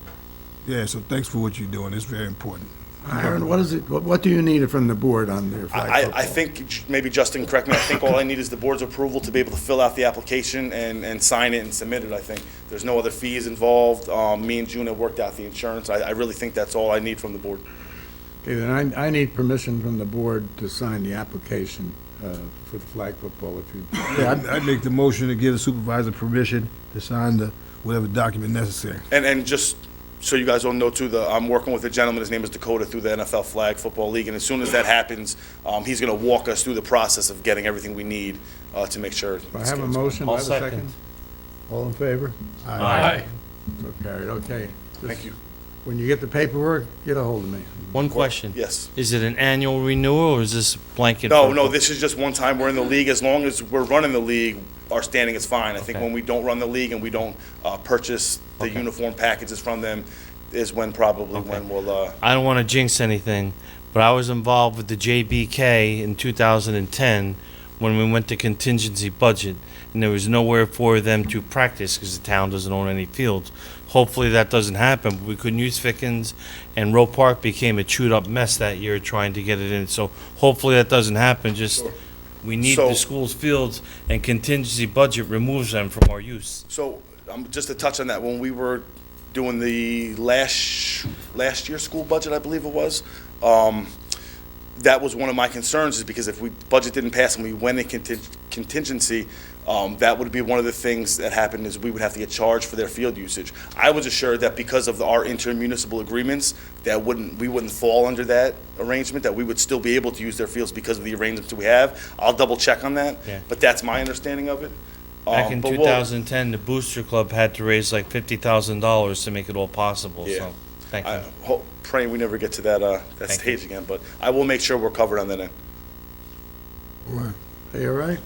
Yeah, so thanks for what you're doing. It's very important. Aaron, what do you need from the board on their flag football? I think, maybe Justin, correct me, I think all I need is the board's approval to be able to fill out the application and sign it and submit it, I think. There's no other fees involved. Me and June have worked out the insurance. I really think that's all I need from the board. Okay, then I need permission from the board to sign the application for the flag football, if you... Yeah, I'd make the motion to give the supervisor permission to sign whatever document necessary. And just so you guys all know too, I'm working with a gentleman, his name is Dakota, through the NFL Flag Football League, and as soon as that happens, he's going to walk us through the process of getting everything we need to make sure. Do I have a motion? Do I I'll have a second. All in favor? Aye. So carried, okay. Thank you. When you get the paperwork, get a hold of me. One question. Yes. Is it an annual renewal or is this blanket? No, for- this is just one time we're in the league. As long as we're running the league, our standing is fine. I think Okay. when we don't run the league and we don't purchase the Okay. uniform packages from them is when we'll, I don't want to jinx anything, but I was involved with the JBK in 2010 when we went to contingency budget, and there was nowhere for them to practice because the town doesn't own any fields. Hopefully that doesn't happen, but we couldn't use Fickens, and Roe Park became a chewed-up mess that year trying to get it in. So hopefully that doesn't happen, just, we need So- the school's fields, and contingency budget removes them from our use. So, just to touch on that, when we were doing the last year's school budget, I believe it was, that was one of my concerns, is because if budget didn't pass and we went in contingency, that would be one of the things that happened, is we would have to get charged for their field usage. I was assured that because of our intermunicipal agreements, that we wouldn't fall under that arrangement, that we would still be able to use their fields because of the arrangements we have. I'll double check on that, Yeah. but that's my understanding of it. Back in But 2010, the Booster Club had to raise like $50,000 to make it all possible, Yeah. so, thank you. I pray we never get to that Thank stage again, but I will make sure we're covered on that end. Are you all right?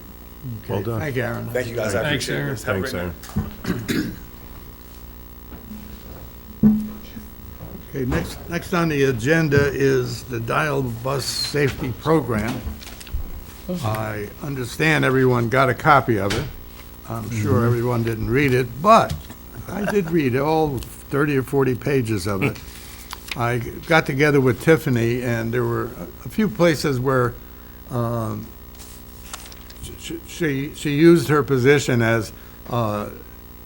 Well Okay, done. Thank you, Aaron. Thank you, guys. I Thanks, appreciate Aaron. it. Have a Thanks, great night. Aaron. Okay, next on the agenda is the Dial Bus Safety Program. I understand everyone got a copy of it. I'm sure everyone didn't read it, but I did read all 30 or 40 pages of it. I got together with Tiffany, and there were a few places where she used her position as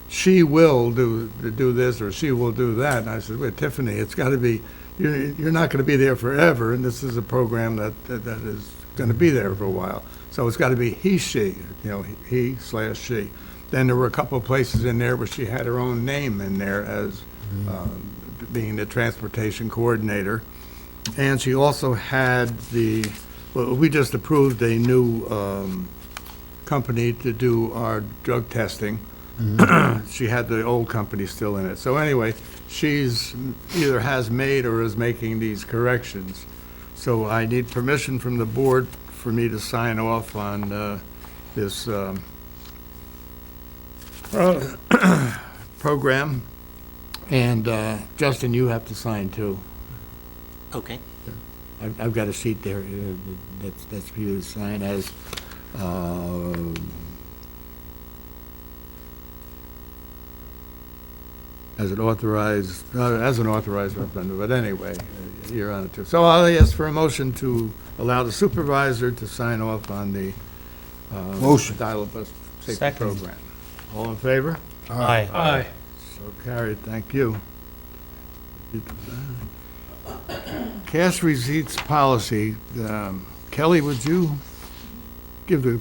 she will do this or she will do that. And I said, wait, Tiffany, it's got to be, you're not going to be there forever, and this is a program that is going to be there for a while. So it's got to be he, she, he/she. Then there were a couple of places in there where she had her own name in there as being the transportation coordinator. And she also had we just approved a new company to do our drug testing. She had the old company still in it. So anyway, she's either has made or is making these corrections. So I need permission from the board for me to sign off on this program. And Justin, you have to sign too. Okay. I've got a sheet there that's for you to sign as an authorized representative, but anyway, you're on it too. So I'll ask for a motion to allow the supervisor to sign off on the Motion. dial-up-bus safety Second. program. All in favor? Aye. Aye. So carried, thank you. Cash receipts policy, Kelly, would you give the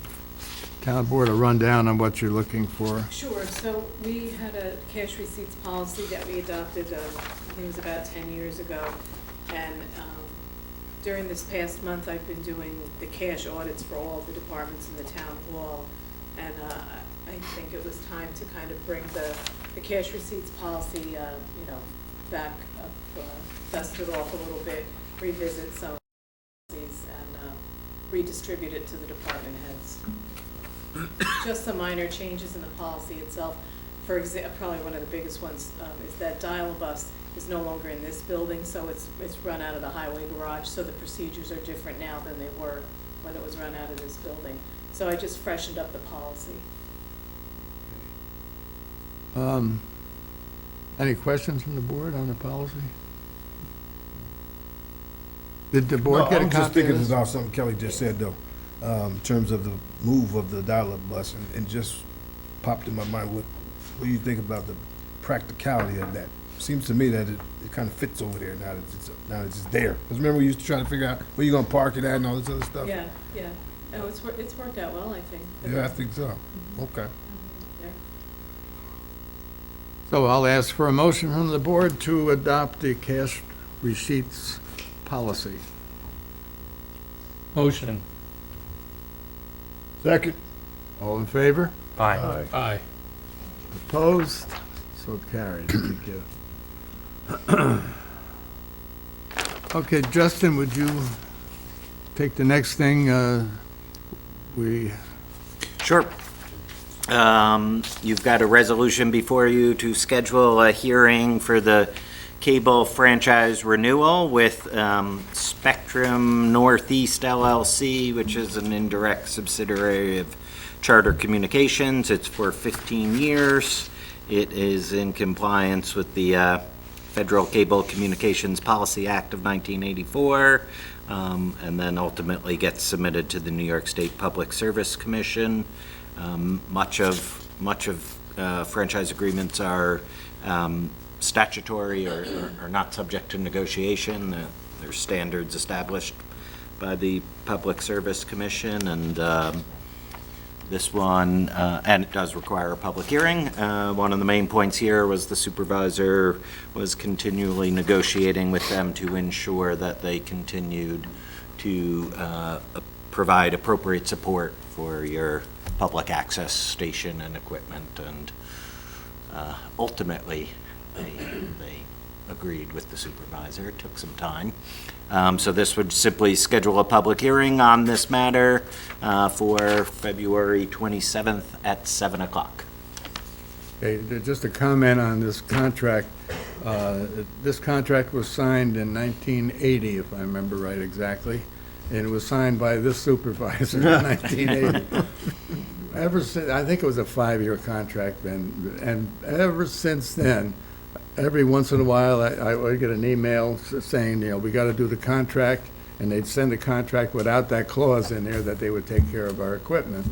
town board a rundown on what you're looking for? Sure, so we had a cash receipts policy that we adopted, I think it was about 10 years ago. And during this past month, I've been doing the cash audits for all the departments in the town hall. And I think it was time to kind of bring the cash receipts policy, back up, dust it off a little bit, revisit some of the policies, and redistribute it to the department heads. Just some minor changes in the policy itself. For example, probably one of the biggest ones is that dial-a-bus is no longer in this building, so it's run out of the highway garage, so the procedures are different now than they were when it was run out of this building. So I just freshened up the policy. Any questions from the board on the policy? Did the board get a I'm just copy of thinking this? about something Kelly just said, though, in terms of the move of the dial-up bus, and just popped in my mind, what do you think about the practicality of that? Seems to me that it kind of fits over there now that it's there. Because remember, we used to try to figure out where you're gonna park it at and all this other stuff? Yeah. Oh, it's worked out well, I think. Yeah, I think so. Okay. Yeah. So I'll ask for a motion from the board to adopt the cash receipts policy. Motion. Second. All in favor? Aye. Aye. Opposed? So carried. Thank you. Okay, Justin, would you take the next thing? Sure. You've got a resolution before you to schedule a hearing for the cable franchise renewal with Spectrum Northeast LLC, which is an indirect subsidiary of Charter Communications. It's for 15 years. It is in compliance with the Federal Cable Communications Policy Act of 1984, and then ultimately gets submitted to the New York State Public Service Commission. Much of franchise agreements are statutory or not subject to negotiation. There's standards established by the Public Service Commission, and this one, and it does require a public hearing. One of the main points here was the supervisor was continually negotiating with them to ensure that they continued to provide appropriate support for your public access station and equipment, and ultimately they agreed with the supervisor. It took some time. So this would simply schedule a public hearing on this matter for February 27th at 7 o'clock. Okay, just a comment on this contract. This contract was signed in 1980, if I remember right exactly. and it was signed by this supervisor in 1980. Ever since, I think it was a 5-year contract then, and ever since then, every once in a while, I would get an email saying, we got to do the contract, and they'd send the contract without that clause in there that they would take care of our equipment.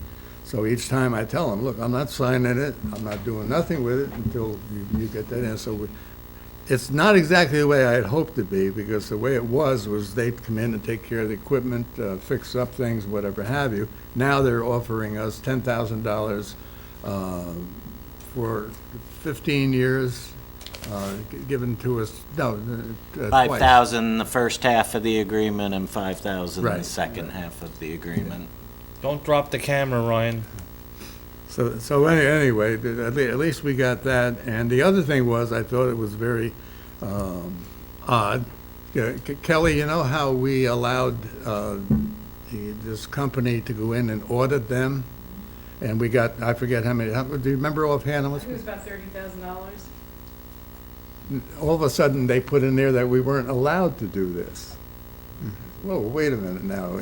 So each time I tell them, look, I'm not signing it, I'm not doing nothing with it until you get that in. So it's not exactly the way I had hoped to be, because the way it was they'd come in and take care of the equipment, fix up things, whatever have you. Now they're offering us $10,000 for 15 years, given to us, twice. 5,000 the first half of the agreement and 5,000 the Right. second half of the agreement. Don't drop the camera, Ryan. So anyway, at least we got that. And the other thing was, I thought it was very odd. Kelly, you know how we allowed this company to go in and audit them? And we got, I forget how many, do you remember offhand how I much? think it was about $30,000. All of a sudden, they put in there that we weren't allowed to do this. Whoa, wait a minute now.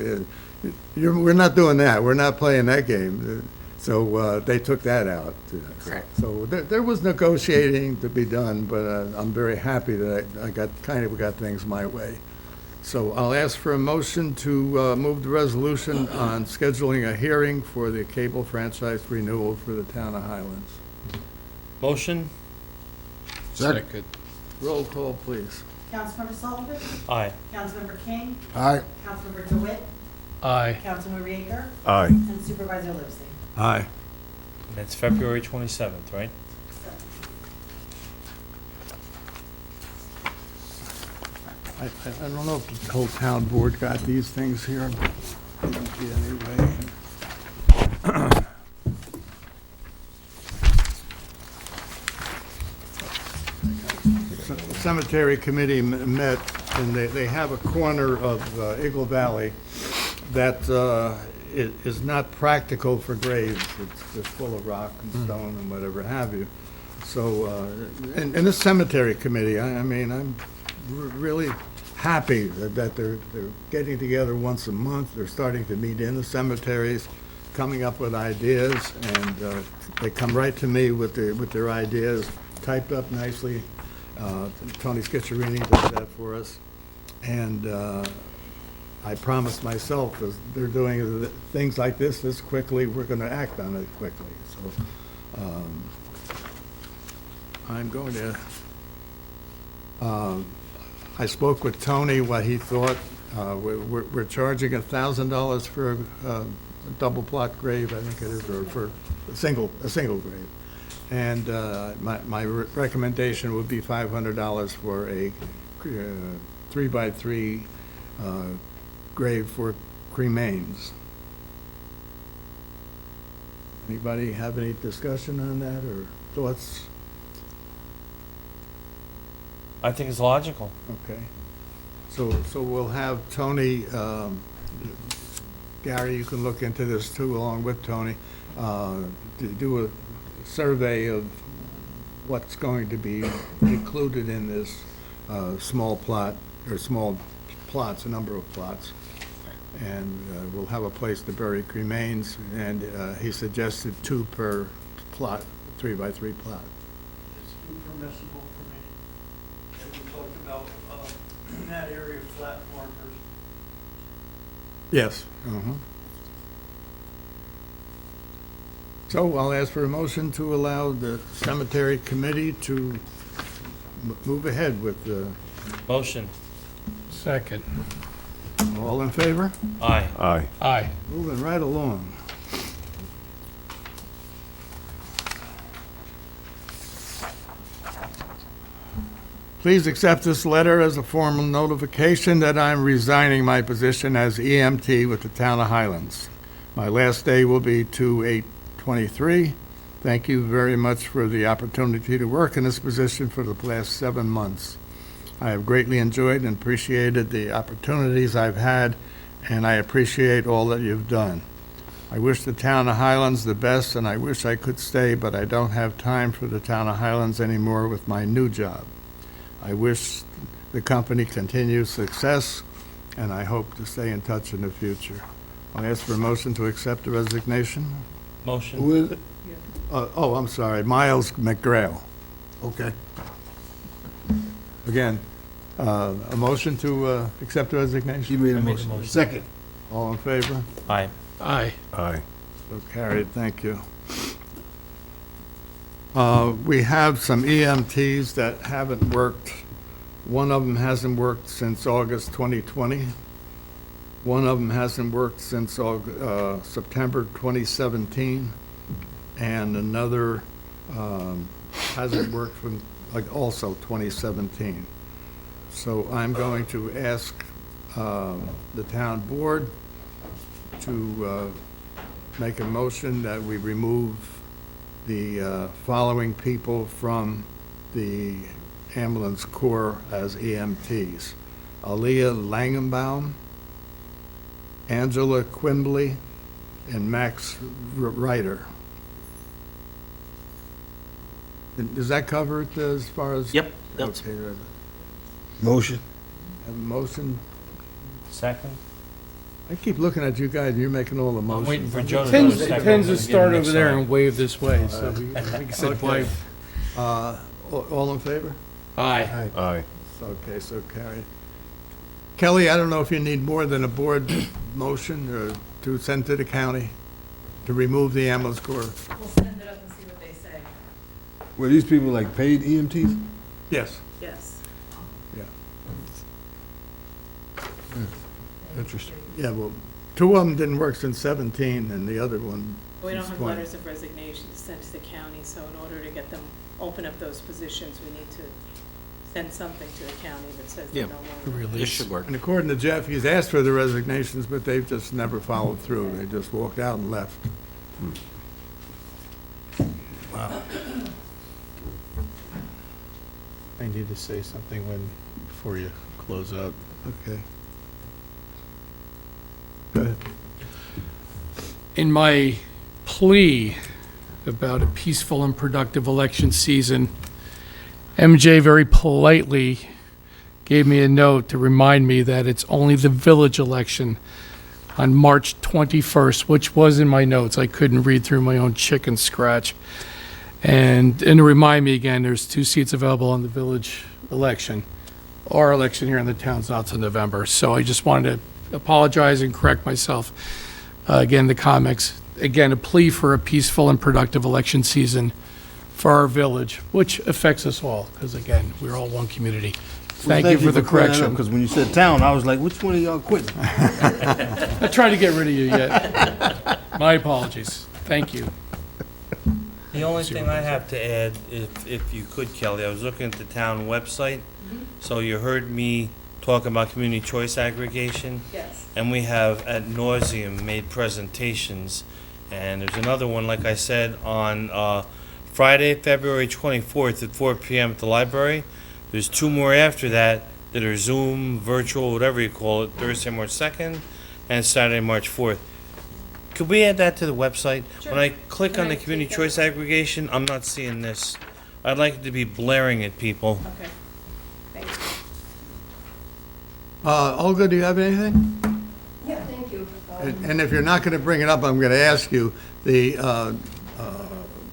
We're not doing that. We're not playing that game. So they took that out. Correct. So there was negotiating to be done, but I'm very happy that I got things my way. So I'll ask for a motion to move the resolution on scheduling a hearing for the cable franchise renewal for the town of Highlands. Motion? Second. Roll call, please. Councilmember Sullivan? Aye. Councilmember King? Aye. Councilmember DeWitt? Aye. Councilmember Yeager? Aye. And Supervisor Lipsey? Aye. That's February 27th, right? I don't know if the whole town board got these things here, but anyway. The cemetery committee met, and they have a corner of Eagle Valley that is not practical for graves. It's just full of rock and stone and whatever have you. So, and the cemetery committee, I mean, I'm really happy that they're getting together once a month. They're starting to meet in the cemeteries, coming up with ideas, and they come right to me with their ideas, typed up nicely. Tony Schiccerini does that for us. And I promised myself, as they're doing things like this quickly, we're going to act on it quickly. So I'm going to, I spoke with Tony, what he thought. We're charging $1,000 for a double plot grave, I think it is, or for a single grave. And my recommendation would be $500 for a 3x3 grave for cremains. Anybody have any discussion on that or thoughts? I think it's logical. Okay. So we'll have Tony, Gary, you can look into this too, along with Tony, to do a survey of what's going to be included in this small plot, or small plots, a number of plots. And we'll have a place to bury cremains, and he suggested 2 per plot, 3x3 plot. It's impermissible for me. And we talked about, in that area, flat markers. Yes. So I'll ask for a motion to allow the cemetery committee to move ahead with the, Motion? Second. all in favor? Aye. Aye. Aye. Moving right along. Please accept this letter as a formal notification that I'm resigning my position as EMT with the town of Highlands. My last day will be 2/8/23. Thank you very much for the opportunity to work in this position for the last 7 months. I have greatly enjoyed and appreciated the opportunities I've had, and I appreciate all that you've done. I wish the town of Highlands the best, and I wish I could stay, but I don't have time for the town of Highlands anymore with my new job. I wish the company continued success, and I hope to stay in touch in the future. I'll ask for a motion to accept the resignation. Motion. Who is it? Oh, I'm sorry, Miles McGrail. Okay. Again, a motion to accept the She resignation? made a I made the motion. motion. Second. All in favor? Aye. Aye. Aye. So carried, thank you. We have some EMTs that haven't worked. One of them hasn't worked since August 2020. One of them hasn't worked since September 2017. And another hasn't worked from, like, also 2017. So I'm going to ask the town board to make a motion that we remove the following people from the ambulance corps as EMTs. Aaliyah Langenbaum, Angela Quimbley, and Max Ryder. Does that cover it as far as? Yep, that's- Okay, Motion. have a motion. Second. I keep looking at you guys, and you're making all the I'm motions. waiting for Joe to do Tends the it second. tends to Give him start next over there time. and wave this way, so we said Okay. wave. All in favor? Aye. Aye. Okay, so carried. Kelly, I don't know if you need more than a board motion or to send to the county to remove the ambulance corps. We'll send it up and see what they say. Were these people like paid EMTs? Yes. Yes. Interesting. Yeah, well, two of them didn't work since 17, and the other one We don't since have 20. letters of resignation to send to the county, so in order to get them, open up those positions, we need to send something to the county that says they're Yeah. no longer. This should work. And according to Jeff, he's asked for the resignations, but they've just never followed through. They just walked out and left. I need to say something before you close out. Okay. Go ahead. In my plea about a peaceful and productive election season, MJ very politely gave me a note to remind me that it's only the village election on March 21st, which was in my notes. I couldn't read through my own chicken scratch. And to remind me again, there's 2 seats available on the village election. Our election here in the town's not till November. So I just wanted to apologize and correct myself. Again, the comments, again, a plea for a peaceful and productive election season for our village, which affects us all, because again, we're all one community. Thank you for the correction. Because when you said town, I was like, which one of y'all quitting? I tried to get rid of you yet. My apologies. Thank you. The only thing I have to add, if you could, Kelly, I was looking at the town website. So you heard me talk about community choice aggregation, Yes. and we have ad nauseum made presentations. And there's another one, like I said, on Friday, February 24th at 4 p.m. at the library. There's 2 more after that are Zoom, virtual, whatever you call it, Thursday, March 2nd, and Saturday, March 4th. Could we add that to the website? When I click on the community choice aggregation, I'm not seeing this. I'd like it to be blaring at people. Okay. Thanks. Olga, do you have anything? Yeah, thank you. And if you're not going to bring it up, I'm going to ask you, the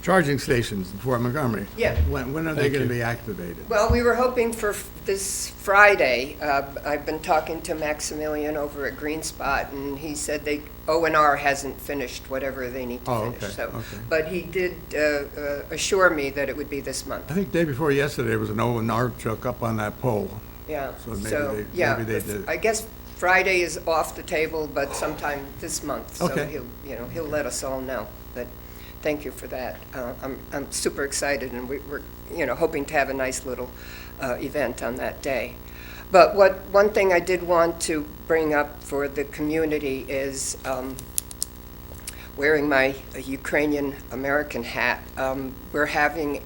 charging stations in Fort Montgomery. Yeah. When are they going to be activated? Well, we were hoping for this Friday. I've been talking to Maximilian over at Green Spot, and he said O&R hasn't finished whatever they need to Oh, finish. okay, okay. But he did assure me that it would be this month. I think day before yesterday, there was an O&R truck up on that pole. Yeah. So maybe they did. I guess Friday is off the table, but sometime this month. Okay. So he'll let us all know. But thank you for that. I'm super excited, and we're hoping to have a nice little event on that day. But one thing I did want to bring up for the community is wearing my Ukrainian American hat. We're having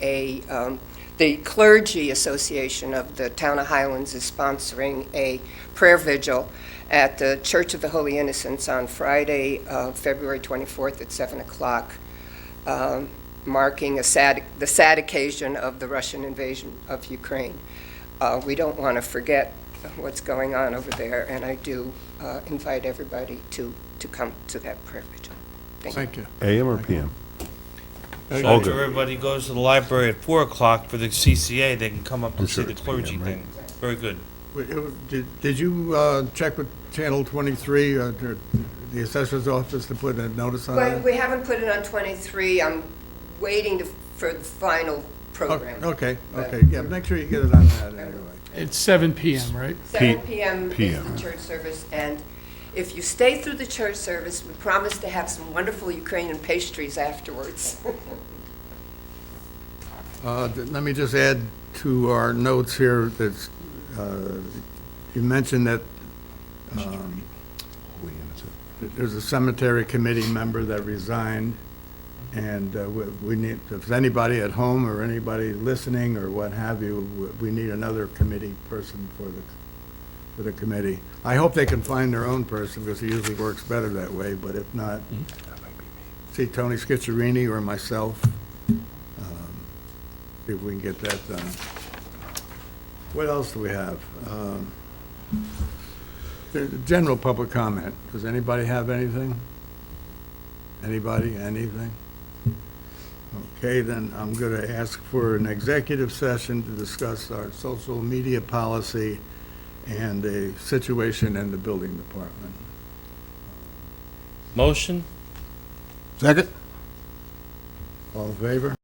the Clergy Association of the Town of Highlands is sponsoring a prayer vigil at the Church of the Holy Innocents on Friday, February 24th at 7 o'clock, marking the sad occasion of the Russian invasion of Ukraine. We don't want to forget what's going on over there, and I do invite everybody to come to that prayer vigil. Thank you. Thank you. AM or PM? So All after good. everybody goes to the library at 4 o'clock for the CCA, they can come up I'm and see sure the it's clergy PM, right? thing. Very good. Did you check with Channel 23, the assessor's office, to put a notice on But that? we haven't put it on 23. I'm waiting for the final program. Okay, yeah, make sure you get it on that anyway. It's 7 PM, right? 7 p.m. is PM. the church service, and if you stay through the church service, we promise to have some wonderful Ukrainian pastries afterwards. Let me just add to our notes here that you mentioned that there's a cemetery committee member that resigned, and we need, if there's anybody at home or anybody listening or what have you, we need another committee person for the committee. I hope they can find their own person, because it usually works better that way, but if not, see Tony Schizzarini or myself, see if we can get that done. What else do we have? The general public comment. Does anybody have anything? Anybody, anything? Okay, then I'm going to ask for an executive session to discuss our social media policy and the situation in the building department. Motion? Second? All in favor?